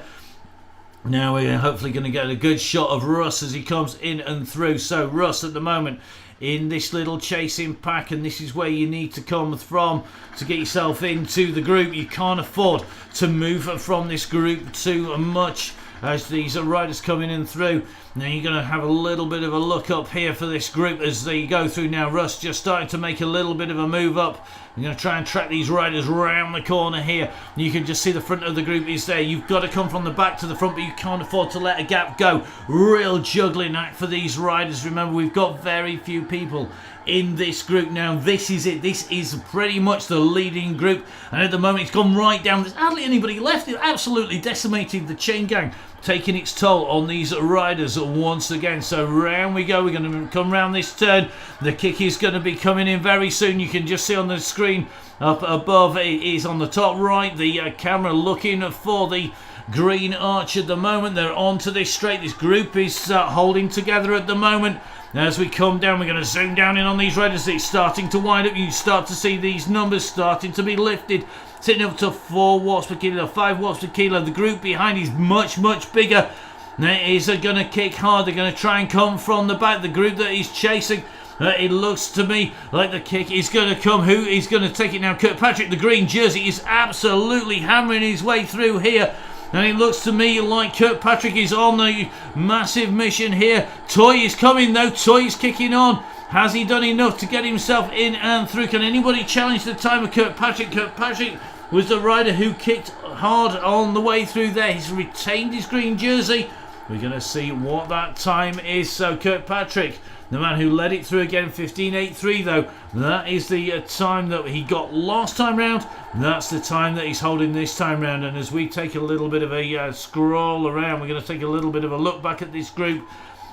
Now we're hopefully going to get a good shot of Russ as he comes in and through. So Russ at the moment in this little chasing pack, and this is where you need to come from to get yourself into the group. You can't afford to move from this group too much as these riders coming in through. Now you're going to have a little bit of a look up here for this group as they go through. Now Russ just starting to make a little bit of a move up. I'm going to try and track these riders round the corner here. You can just see the front of the group is there. You've got to come from the back to the front, but you can't afford to let a gap go. Real juggling act for these riders. Remember, we've got very few people in this group now. This is it. This is pretty much the leading group, and at the moment it's gone right down. There's hardly anybody left. It absolutely decimated the chain gang, taking its toll on these riders once again. So round we go. We're going to come round this turn. The kick is going to be coming in very soon. You can just see on the screen up above, it is on the top right, the camera looking for the green arch at the moment. They're onto this straight. This group is holding together at the moment. As we come down, we're going to zoom down in on these riders. It's starting to wind up. You start to see these numbers starting to be lifted, sitting up to 4 watts per kilo, 5 watts per kilo. The group behind is much, much bigger. It is going to kick hard. They're going to try and come from the back. The group that he's chasing, it looks to me like the kick is going to come. Who is going to take it now? Kirkpatrick, the green jersey, is absolutely hammering his way through here. And it looks to me like Kirkpatrick is on a massive mission here. Toy is coming though. Toy is kicking on. Has he done enough to get himself in and through? Can anybody challenge the time of Kirkpatrick? Kirkpatrick was the rider who kicked hard on the way through there. He's retained his green jersey. We're going to see what that time is. So Kirkpatrick, the man who led it through again, 15.83 though. That is the time that he got last time round. That's the time that he's holding this time round. And as we take a little bit of a scroll around, we're going to take a little bit of a look back at this group.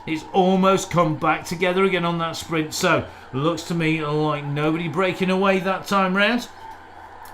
It's almost come back together again on that sprint. So looks to me like nobody breaking away that time round.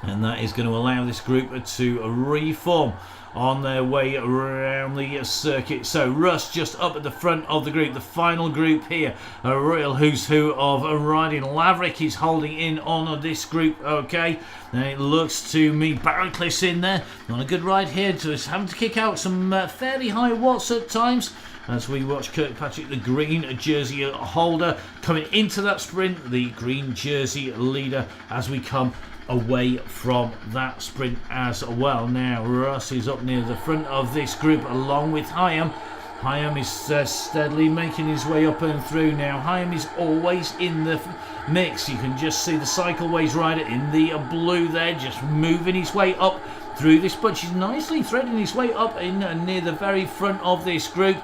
And that is going to allow this group to reform on their way around the circuit. So Russ just up at the front of the group, the final group here, a real who's who of riding. Laverick is holding in on this group, okay. And it looks to me Barracliff's in there on a good ride here, just having to kick out some fairly high watts at times as we watch Kirkpatrick, the green jersey holder, coming into that sprint, the green jersey leader, as we come away from that sprint as well. Now Russ is up near the front of this group along with Hyam. Hyam is steadily making his way up and through now. Hyam is always in the mix. You can just see the cycleways rider in the blue there, just moving his way up through this bunch. He's nicely threading his way up in near the very front of this group.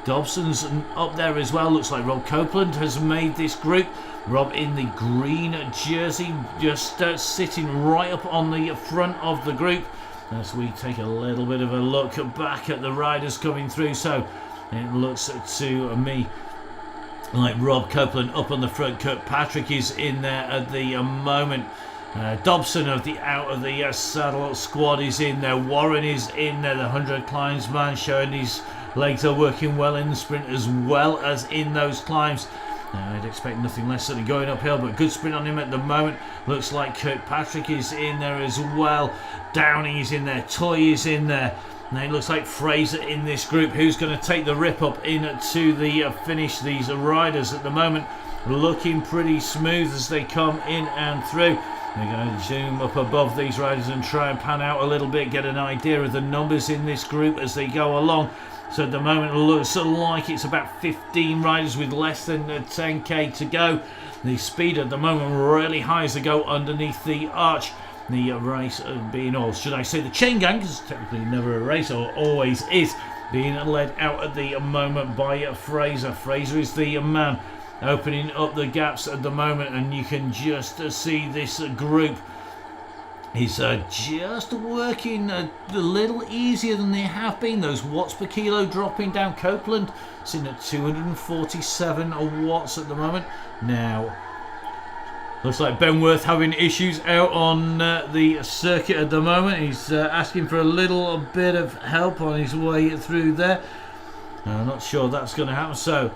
Dobson's up there as well. Looks like Rob Copeland has made this group. Rob in the green jersey, just sitting right up on the front of the group as we take a little bit of a look back at the riders coming through. So it looks to me like Rob Copeland up on the front. Kirkpatrick is in there at the moment. Dobson of the out of the saddle squad is in there. Warren is in there, the 100 climbs man, showing his legs are working well in the sprint as well as in those climbs. I'd expect nothing less than going uphill, but good sprint on him at the moment. Looks like Kirkpatrick is in there as well. Downey is in there. Toy is in there. Now it looks like Fraser in this group, who's going to take the rip up into the finish. These riders at the moment looking pretty smooth as they come in and through. They're going to zoom up above these riders and try and pan out a little bit, get an idea of the numbers in this group as they go along. So at the moment it looks like it's about 15 riders with less than 10k to go. The speed at the moment really high as they go underneath the arch. The race being, or should I say the chain gang, because it's technically never a race, or always is, being led out at the moment by Fraser. Fraser is the man opening up the gaps at the moment, and you can just see this group is just working a little easier than they have been. Those watts per kilo dropping down. Copeland sitting at 247 watts at the moment. Now looks like Benworth having issues out on the circuit at the moment. He's asking for a little bit of help on his way through there. I'm not sure that's going to happen. So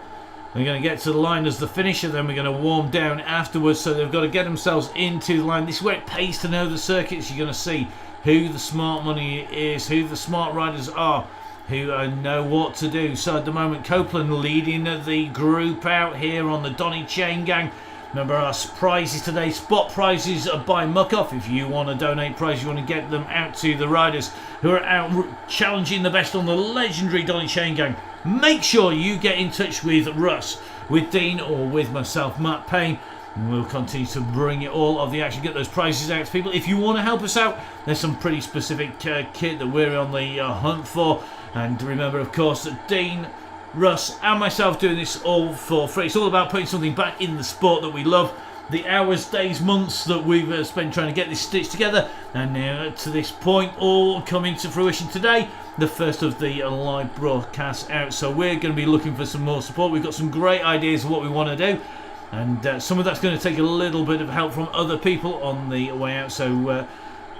we're going to get to the line as the finisher, then we're going to warm down afterwards. So they've got to get themselves into the line. This is where it pays to know the circuits. You're going to see who the smart money is, who the smart riders are, who know what to do. So at the moment, Copeland leading the group out here on the Donny chain gang. Remember our prizes today, spot prizes by Muck-Off. If you want to donate prizes, you want to get them out to the riders who are out challenging the best on the legendary Donny chain gang. Make sure you get in touch with Russ, with Dean, or with myself, Matt Payne, and we'll continue to bring you all of the action, get those prizes out to people. If you want to help us out, there's some pretty specific kit that we're on the hunt for. And remember, of course, that Dean, Russ and myself doing this all for free. It's all about putting something back in the sport that we love. The hours, days, months that we've spent trying to get this stitched together, and now to this point, all coming to fruition today, the first of the live broadcasts out. So we're going to be looking for some more support. We've got some great ideas of what we want to do, and some of that's going to take a little bit of help from other people on the way out. So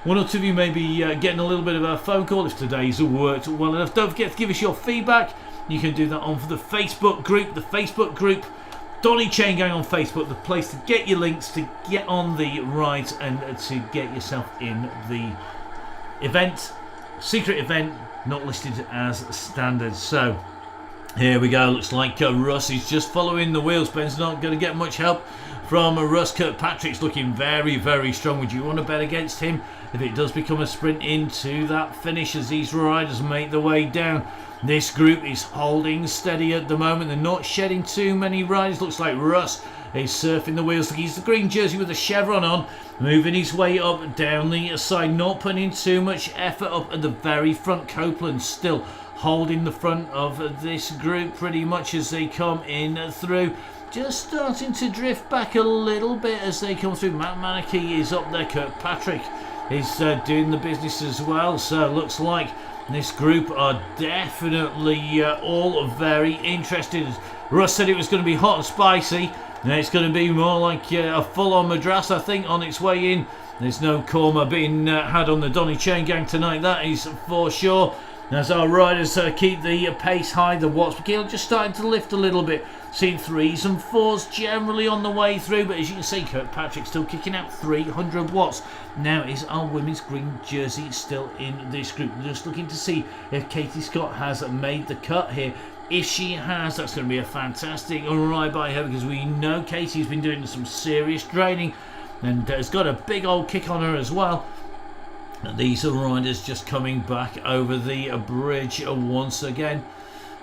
one or two of you may be getting a little bit of a phone call if today's worked well enough. Don't forget to give us your feedback. You can do that on the Facebook group, Donny Chain Gang on Facebook, the place to get your links, to get on the rides, and to get yourself in the event, secret event, not listed as standard. So here we go. Looks like Russ is just following the wheels. Ben's not going to get much help from Russ. Kirkpatrick's looking very, very strong. Would you want to bet against him if it does become a sprint into that finish as these riders make their way down? This group is holding steady at the moment. They're not shedding too many riders. Looks like Russ is surfing the wheels. He's the green jersey with the chevron on, moving his way up down the side, not putting in too much effort up at the very front. Copeland still holding the front of this group pretty much as they come in through. Just starting to drift back a little bit as they come through. Matt Manicky is up there. Kirkpatrick is doing the business as well. So looks like this group are definitely all very interested. Russ said it was going to be hot and spicy. Now it's going to be more like a full-on madras, I think, on its way in There's no corner being had on the Donny chain gang tonight, that is for sure. As our riders keep the pace high, the watts per kilo just starting to lift a little bit. Seeing 3s and 4s generally on the way through, but as you can see, Kirkpatrick still kicking out 300 watts. Now is our women's green jersey still in this group. Just looking to see if Katie Scott has made the cut here. If she has, that's going to be a fantastic ride by her, because we know Katie's been doing some serious training and has got a big old kick on her as well. These are riders just coming back over the bridge once again.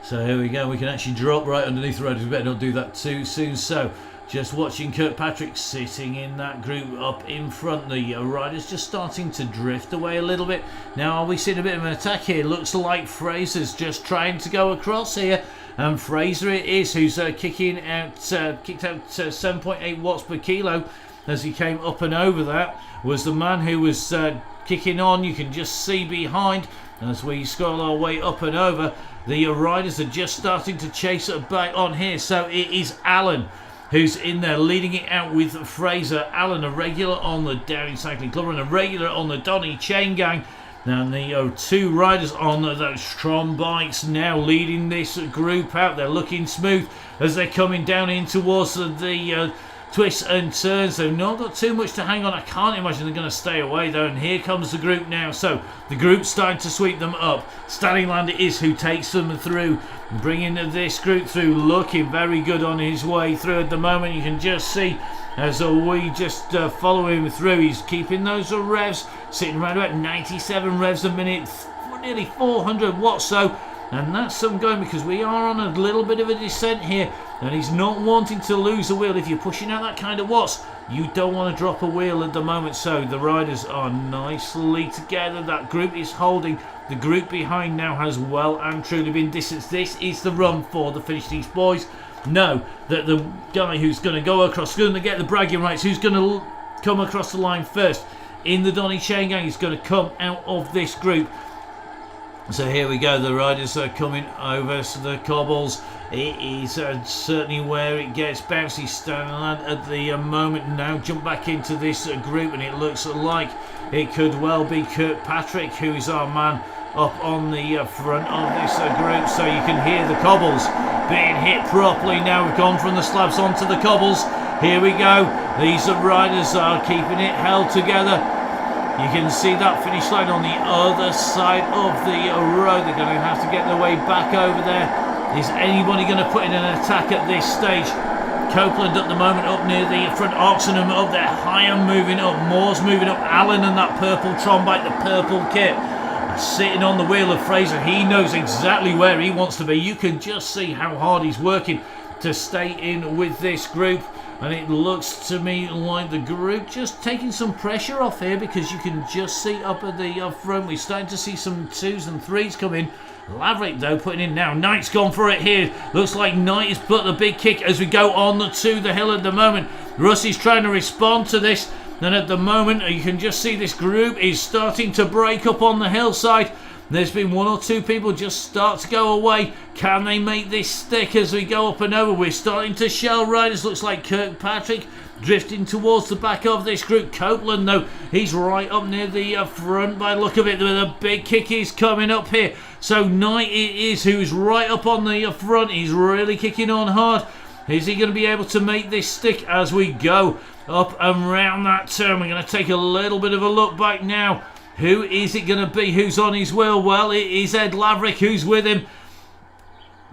So here we go, we can actually drop right underneath the riders. We better not do that too soon. So just watching Kirkpatrick sitting in that group up in front. The riders just starting to drift away a little bit. Now are we seeing a bit of an attack here? Looks like Fraser's just trying to go across here. And Fraser it is who's kicked out 7.8 watts per kilo as he came up and over. That was the man who was kicking on. You can just see behind as we scroll our way up and over. The riders are just starting to chase it back on here. So it is Alan who's in there leading it out with Fraser. Alan, a regular on the Downey Cycling Club and a regular on the Donny chain gang. And the two riders on those Tron bikes now leading this group out. They're looking smooth as they're coming down in towards the twists and turns. They've not got too much to hang on. I can't imagine they're going to stay away though. And here comes the group now. So the group's starting to sweep them up. Stanningland is who takes them through, bringing this group through, looking very good on his way through at the moment. You can just see as we just follow him through. He's keeping those revs sitting around about 97 revs a minute, nearly 400 watts. So and that's some going, because we are on a little bit of a descent here and he's not wanting to lose a wheel. If you're pushing out that kind of watts, you don't want to drop a wheel at the moment. So the riders are nicely together. That group is holding. The group behind now has well and truly been distanced. This is the run for the finish. These boys know that the guy who's going to go across, going to get the bragging rights, who's going to come across the line first in the Donny chain gang is going to come out of this group. So here we go, the riders are coming over to the cobbles. It is certainly where it gets bouncy. Stanningland at the moment now jump back into this group, and it looks like it could well be Kirkpatrick who is our man up on the front of this group. So you can hear the cobbles being hit properly. Now we've gone from the slabs onto the cobbles. Here we go, these riders are keeping it held together. You can see that finish line on the other side of the road. They're going to have to get their way back over there. Is anybody going to put in an attack at this stage? Copeland at the moment up near the front. Oxenham up there. Hyam moving up. Moore's moving up. Allen and that purple Tron bike, the purple kit, sitting on the wheel of Fraser. He knows exactly where he wants to be. You can just see how hard he's working to stay in with this group. And it looks to me like the group just taking some pressure off here, because you can just see up at the front we're starting to see some 2s and 3s come in. Laverick though putting in now. Knight's gone for it here. Looks like Knight has put the big kick as we go on to the hill at the moment. Russie's trying to respond to this, and at the moment you can just see this group is starting to break up on the hillside. There's been 1 or 2 people just start to go away. Can they make this stick as we go up and over? We're starting to shell riders. Looks like Kirkpatrick drifting towards the back of this group. Copeland though, he's right up near the front by the look of it. The big kick is coming up here. So Knight it is who's right up on the front. He's really kicking on hard. Is he going to be able to make this stick as we go up and round that turn? We're going to take a little bit of a look back now. Who is it going to be? Who's on his wheel? Well, it is Ed Laverick who's with him.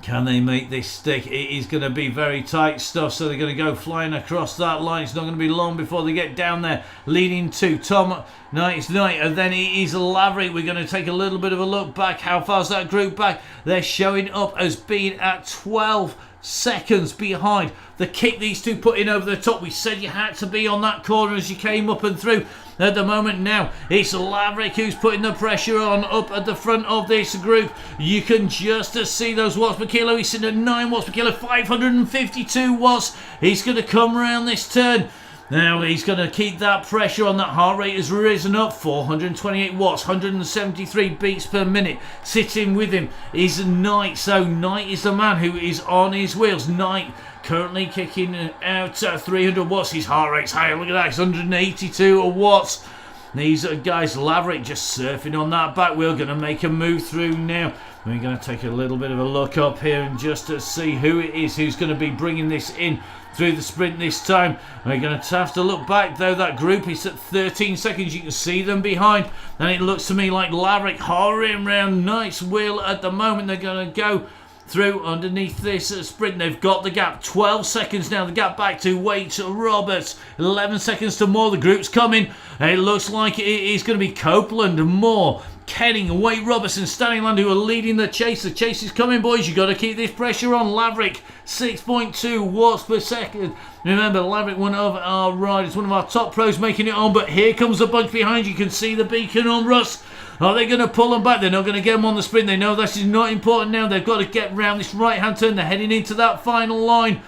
Can they make this stick? It is going to be very tight stuff, so they're going to go flying across that line. It's not going to be long before they get down there, leading to Tom Knight's Knight, and then it is Laverick. We're going to take a little bit of a look back. How far's that group back? They're showing up as being at 12 seconds behind the kick these two put in over the top. We said you had to be on that corner as you came up and through. At the moment now, it's Laverick who's putting the pressure on up at the front of this group. You can just see those watts per kilo. He's sitting at 9 watts per kilo, 552 watts. He's going to come around this turn. Now he's going to keep that pressure on. That heart rate has risen up. 428 watts, 173 beats per minute. Sitting with him is Knight. So Knight is the man who is on his wheels. Knight currently kicking out 300 watts. His heart rate's higher. Look at that. It's 182 watts. These guys, Laverick just surfing on that back wheel. Going to make a move through now. We're going to take a little bit of a look up here and just to see who it is who's going to be bringing this in through the sprint this time. We're going to have to look back though. That group is at 13 seconds. You can see them behind, and it looks to me like Laverick hurrying around Knight's wheel at the moment. They're going to go through underneath this sprint. They've got the gap. 12 seconds now. The gap back to Wade Roberts. 11 seconds to Moore. The group's coming. It looks like it is going to be Copeland, Moore, Kenning, Wade Robertson, Stanleyland who are leading the chase. The chase is coming, boys. You've got to keep this pressure on. Laverick, 6.2 watts per second. Remember, Laverick, one of our riders, one of our top pros making it on. But here comes the bunch behind. You can see the beacon on Russ. Are they going to pull them back? They're not going to get them on the sprint. They know this is not important now. They've got to get round this right-hand turn. They're heading into that final line.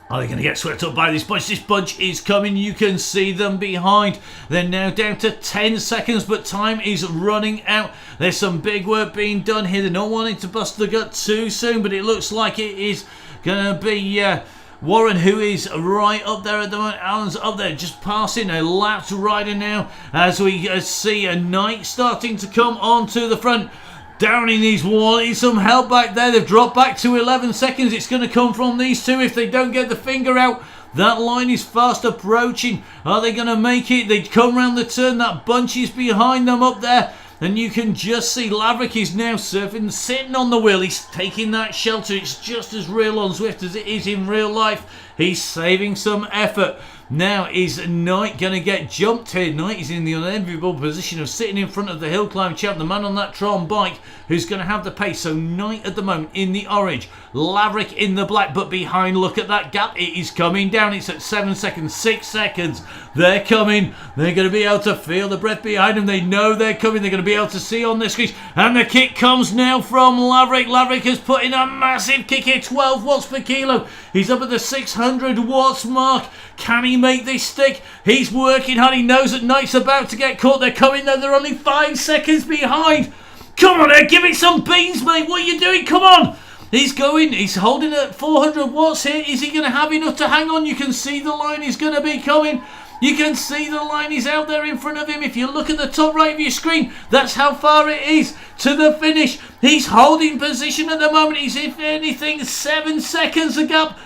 Are they going to get swept up by this bunch? This bunch is coming. You can see them behind. They're now down to 10 seconds, but time is running out. There's some big work being done here. They're not wanting to bust the gut too soon, but it looks like it is going to be Warren, who is right up there at the moment. Allen's up there, just passing a lapped rider now, as we see a Knight starting to come onto the front. Donny needs some help back there. They've dropped back to 11 seconds. It's going to come from these two if they don't get the finger out. That line is fast approaching. Are they going to make it? They come round the turn. That bunch is behind them up there. And you can just see Laverick is now surfing, sitting on the wheel. He's taking that shelter. It's just as real on Zwift as it is in real life. He's saving some effort. Now is Knight going to get jumped here? Knight is in the unenviable position of sitting in front of the hill climb champ, the man on that Tron bike who's going to have the pace. So Knight at the moment in the orange, Laverick in the black, but behind, look at that gap. It is coming down. It's at 7 seconds, 6 seconds. They're coming. They're going to be able to feel the breath behind them. They know they're coming. They're going to be able to see on their screens. And the kick comes now from Laverick. Laverick has put in a massive kick here, 12 watts per kilo. He's up at the 600 watts mark. Can he make this stick? He's working hard. He knows that Knight's about to get caught. They're coming there. They're only 5 seconds behind. Come on, Ed. Give it some beans, mate. What are you doing? Come on. He's going. He's holding at 400 watts here. Is he going to have enough to hang on? You can see the line is going to be coming. You can see the line is out there in front of him. If you look at the top right of your screen, that's how far it is to the finish. He's holding position at the moment. He's, if anything, 7 seconds the gap.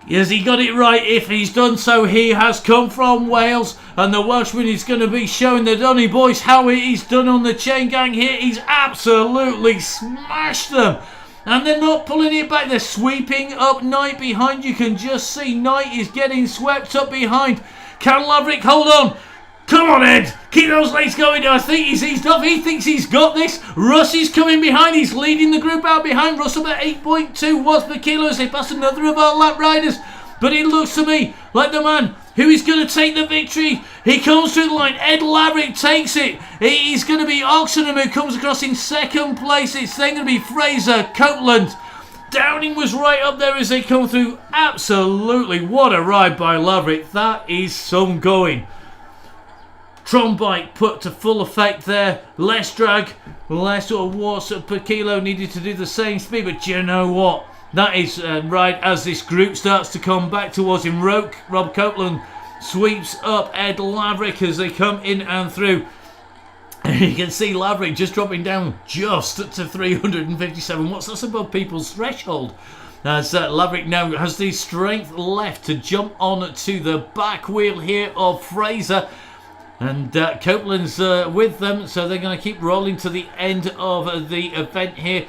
Has he got it right? If he's done so, he has come from Wales, and the Welshman is going to be showing the Donny boys how it is done on the chain gang here. He's absolutely smashed them, and they're not pulling it back. They're sweeping up Knight behind. You can just see Knight is getting swept up behind. Can Laverick hold on? Come on, Ed. Keep those legs going. I think he's eased off. He thinks he's got this. Russ is coming behind. He's leading the group out behind. Russ about 8.2 watts per kilo as they pass another of our lap riders. But it looks to me like the man who is going to take the victory. He comes through the line. Ed Laverick takes it. It is going to be Oxenham who comes across in second place. It's then going to be Fraser, Copeland. Downing was right up there as they come through. Absolutely, what a ride by Laverick. That is some going. Tron bike put to full effect there. Less drag, less sort of watts per kilo needed to do the same speed. But do you know what? That is right as this group starts to come back towards him. Rob Copeland sweeps up Ed Laverick as they come in and through. And you can see Laverick just dropping down just to 357 watts. That's above people's threshold. As Laverick now has the strength left to jump on to the back wheel here of Fraser. And Copeland's with them, so they're going to keep rolling to the end of the event here.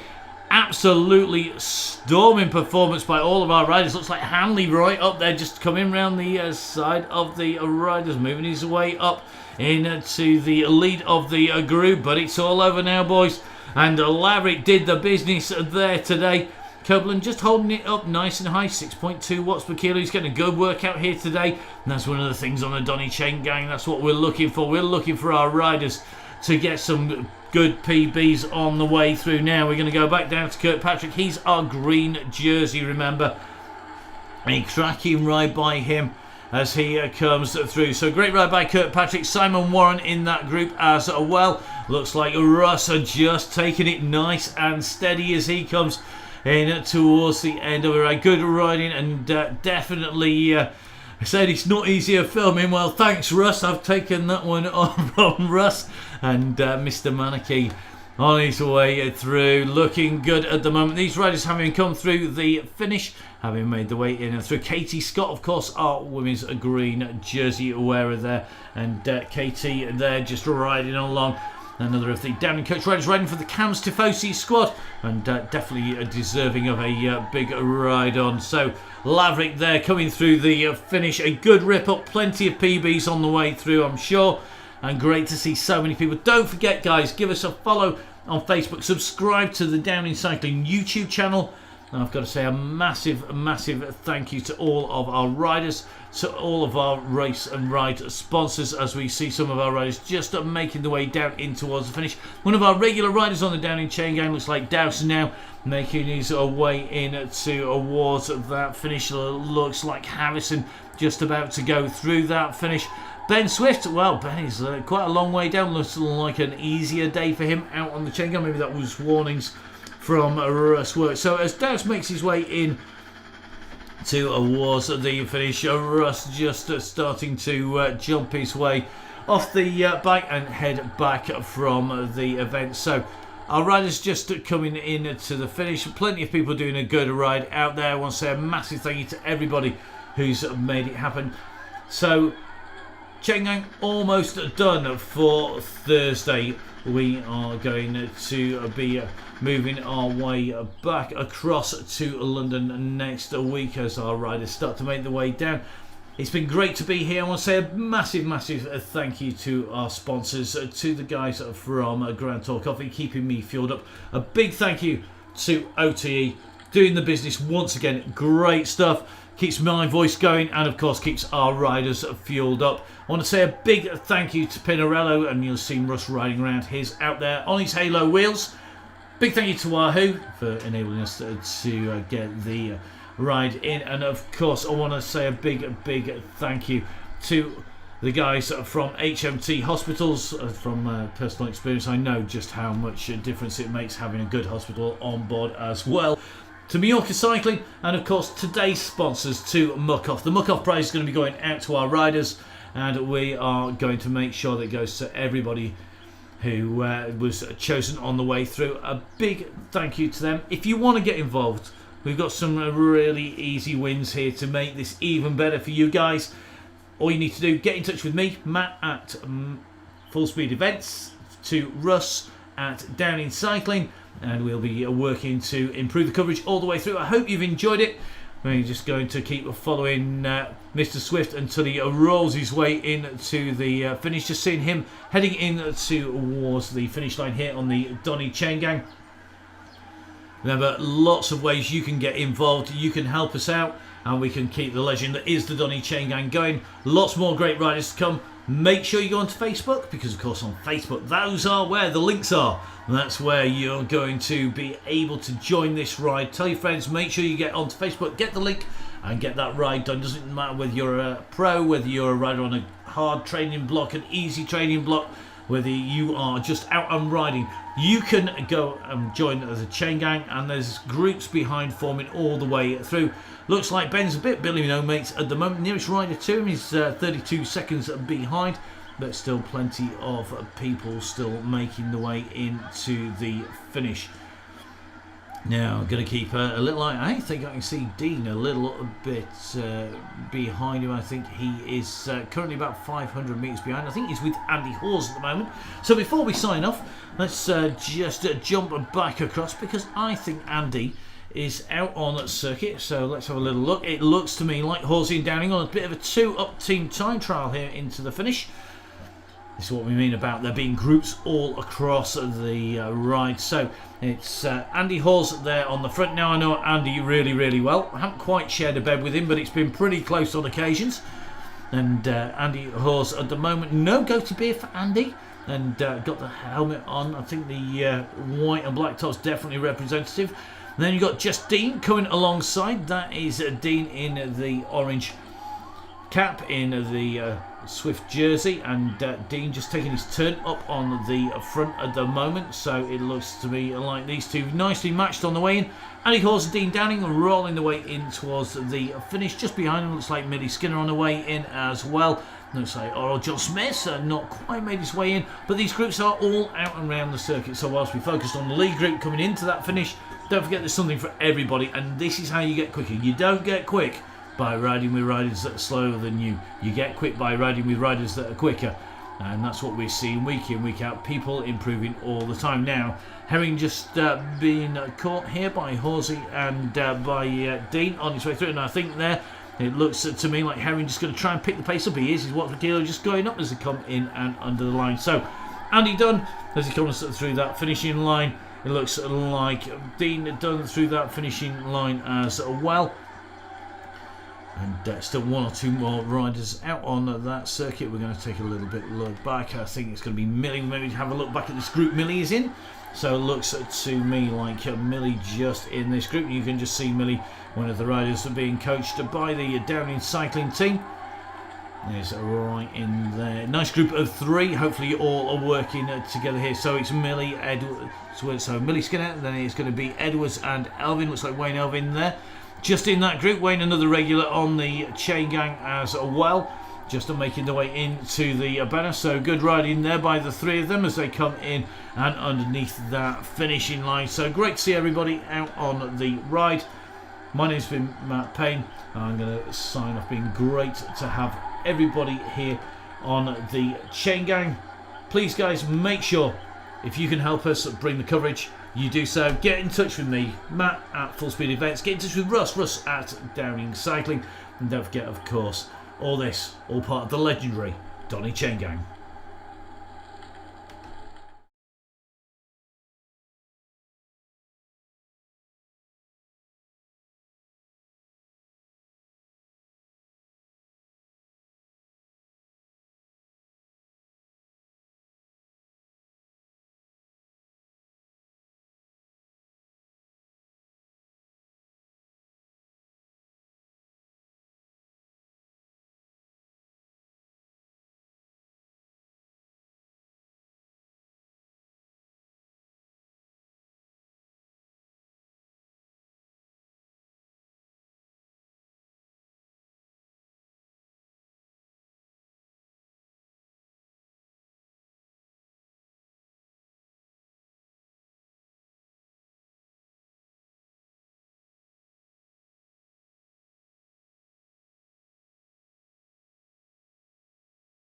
Absolutely storming performance by all of our riders. Looks like Hanley right up there, just coming round the side of the riders, moving his way up into the lead of the group. But it's all over now, boys. And Laverick did the business there today. Copeland just holding it up nice and high, 6.2 watts per kilo. He's getting a good workout here today. And that's one of the things on the Donny chain gang. That's what we're looking for. We're looking for our riders to get some good PBs on the way through. Now we're going to go back down to Kirkpatrick. He's our green jersey, remember. A cracking ride by him. as he comes through. So great ride by Kirkpatrick. Simon Warren in that group as well. Looks like Russ are just taking it nice and steady as he comes in towards the end of a ride. Good riding, and definitely I said it's not easier filming. Well, thanks Russ, I've taken that one on from Russ. And Mr. Manaki on his way through, looking good at the moment. These riders having come through the finish, having made the way in and through. Katie Scott, of course, our women's green jersey wearer there, and Katie there just riding along. Another of the Downing coach riders riding for the Cams Tifosi squad, and definitely deserving of a big ride on. So Laverick there coming through the finish. A good rip up, plenty of PBs on the way through, I'm sure. And great to see so many people. Don't forget, guys, give us a follow on Facebook. Subscribe to the Downing Cycling YouTube channel. And I've got to say a massive thank you to all of our riders, to all of our race and ride sponsors, as we see some of our riders just making the way down in towards the finish. One of our regular riders on the Downing chain gang looks like Dowson now, making his way in towards that finish. Looks like Harrison just about to go through that finish. Ben Swift, well, Ben is quite a long way down. Looks like an easier day for him out on the chain gang. Maybe that was warnings from Russ Work. So as Dowse makes his way in towards the finish, Russ just starting to jump his way off the bike and head back from the event. So our riders just coming in to the finish. Plenty of people doing a good ride out there. I want to say a massive thank you to everybody who's made it happen. So chain gang almost done for Thursday. We are going to be moving our way back across to London next week as our riders start to make their way down. It's been great to be here. I want to say a massive thank you to our sponsors, to the guys from Grand Tour Coffee, keeping me fueled up. A big thank you to OTE, doing the business once again. Great stuff. Keeps my voice going, and of course keeps our riders fueled up. I want to say a big thank you to Pinarello, and you'll see Russ riding around his out there on his Halo wheels. Big thank you to Wahoo for enabling us to get the ride in, and of course I want to say a big thank you to the guys from HMT Hospitals. From personal experience, I know just how much difference it makes having a good hospital on board as well. To Mallorca Cycling, and of course today's sponsors, to Muck Off. The Muck Off prize is going to be going out to our riders, and we are going to make sure that it goes to everybody who was chosen on the way through. A big thank you to them. If you want to get involved, we've got some really easy wins here to make this even better for you guys. All you need to do, get in touch with me, Matt at Full Speed Events, to Russ at Downing Cycling, and we'll be working to improve the coverage all the way through. I hope you've enjoyed it. We're just going to keep following Mr. Swift until he rolls his way into the finish. Just seeing him heading in towards the finish line here on the Donny chain gang. Remember, lots of ways you can get involved. You can help us out, and we can keep the legend that is the Donny chain gang going. Lots more great riders to come. Make sure you go onto Facebook, because of course on Facebook, those are where the links are. And that's where you're going to be able to join this ride. Tell your friends, make sure you get onto Facebook, get the link and get that ride done. Doesn't matter whether you're a pro, whether you're a rider on a hard training block, an easy training block, whether you are just out and riding, you can go and join the chain gang, and there's groups behind forming all the way through. Looks like Ben's a bit Billy no mates at the moment. Nearest rider to him is 32 seconds behind, but still plenty of people still making the way into the finish. Now I'm going to keep a little eye. I think I can see Dean a little bit behind him. I think he is currently about 500 metres behind. I think he's with Andy Hawes at the moment. So before we sign off, let's just jump back across, because I think Andy is out on circuit. So let's have a little look. It looks to me like Horsey and Downing on a bit of a 2-up team time trial here into the finish. This is what we mean about there being groups all across the ride. So it's Andy Hawes there on the front. Now I know Andy really well. I haven't quite shared a bed with him, but it's been pretty close on occasions. And Andy Hawes at the moment, no go-to beer for Andy. And got the helmet on. I think the white and black top's definitely representative. And then you've got just Dean coming alongside. That is Dean in the orange cap in the Swift jersey, and Dean just taking his turn up on the front at the moment. So it looks to me like these two nicely matched on the way in. And of course Dean Downing rolling the way in towards the finish. Just behind him looks like Millie Skinner on the way in as well. Looks like John Smith not quite made his way in, but these groups are all out and around the circuit. So whilst we focused on the lead group coming into that finish, don't forget there's something for everybody, and this is how you get quicker. You don't get quick by riding with riders that are slower than you. You get quick by riding with riders that are quicker, and that's what we're seeing week in, week out. People improving all the time. Now, Herring just been caught here by Horsey and by Dean on his way through, and I think there it looks to me like Herring just going to try and pick the pace up. He is. He's Watford Kilo just going up as they come in and under the line. So Andy Dunn as he comes through that finishing line. It looks like Dean Dunn through that finishing line as well. And still one or two more riders out on that circuit. We're going to take a little bit look back. I think it's going to be Millie. Maybe have a look back at this group Millie is in. So it looks to me like Millie just in this group. You can just see Millie, one of the riders, being coached by the Downing cycling team. Is right in there. Nice group of three. Hopefully you all are working together here. So it's Millie, Edwards. So Millie Skinner, then it's going to be Edwards and Elvin. Looks like Wayne Elvin there. Just in that group, Wayne another regular on the chain gang as well. Just making their way into the banner. So good riding there by the three of them as they come in and underneath that finishing line. So great to see everybody out on the ride. My name's been Matt Payne. I'm going to sign off. Been great to have everybody here on the chain gang. Please guys, make sure if you can help us bring the coverage, you do so. Get in touch with me, Matt at Full Speed Events. Get in touch with Russ at Downing Cycling, and don't forget, of course, all part of the legendary Donny Chain Gang.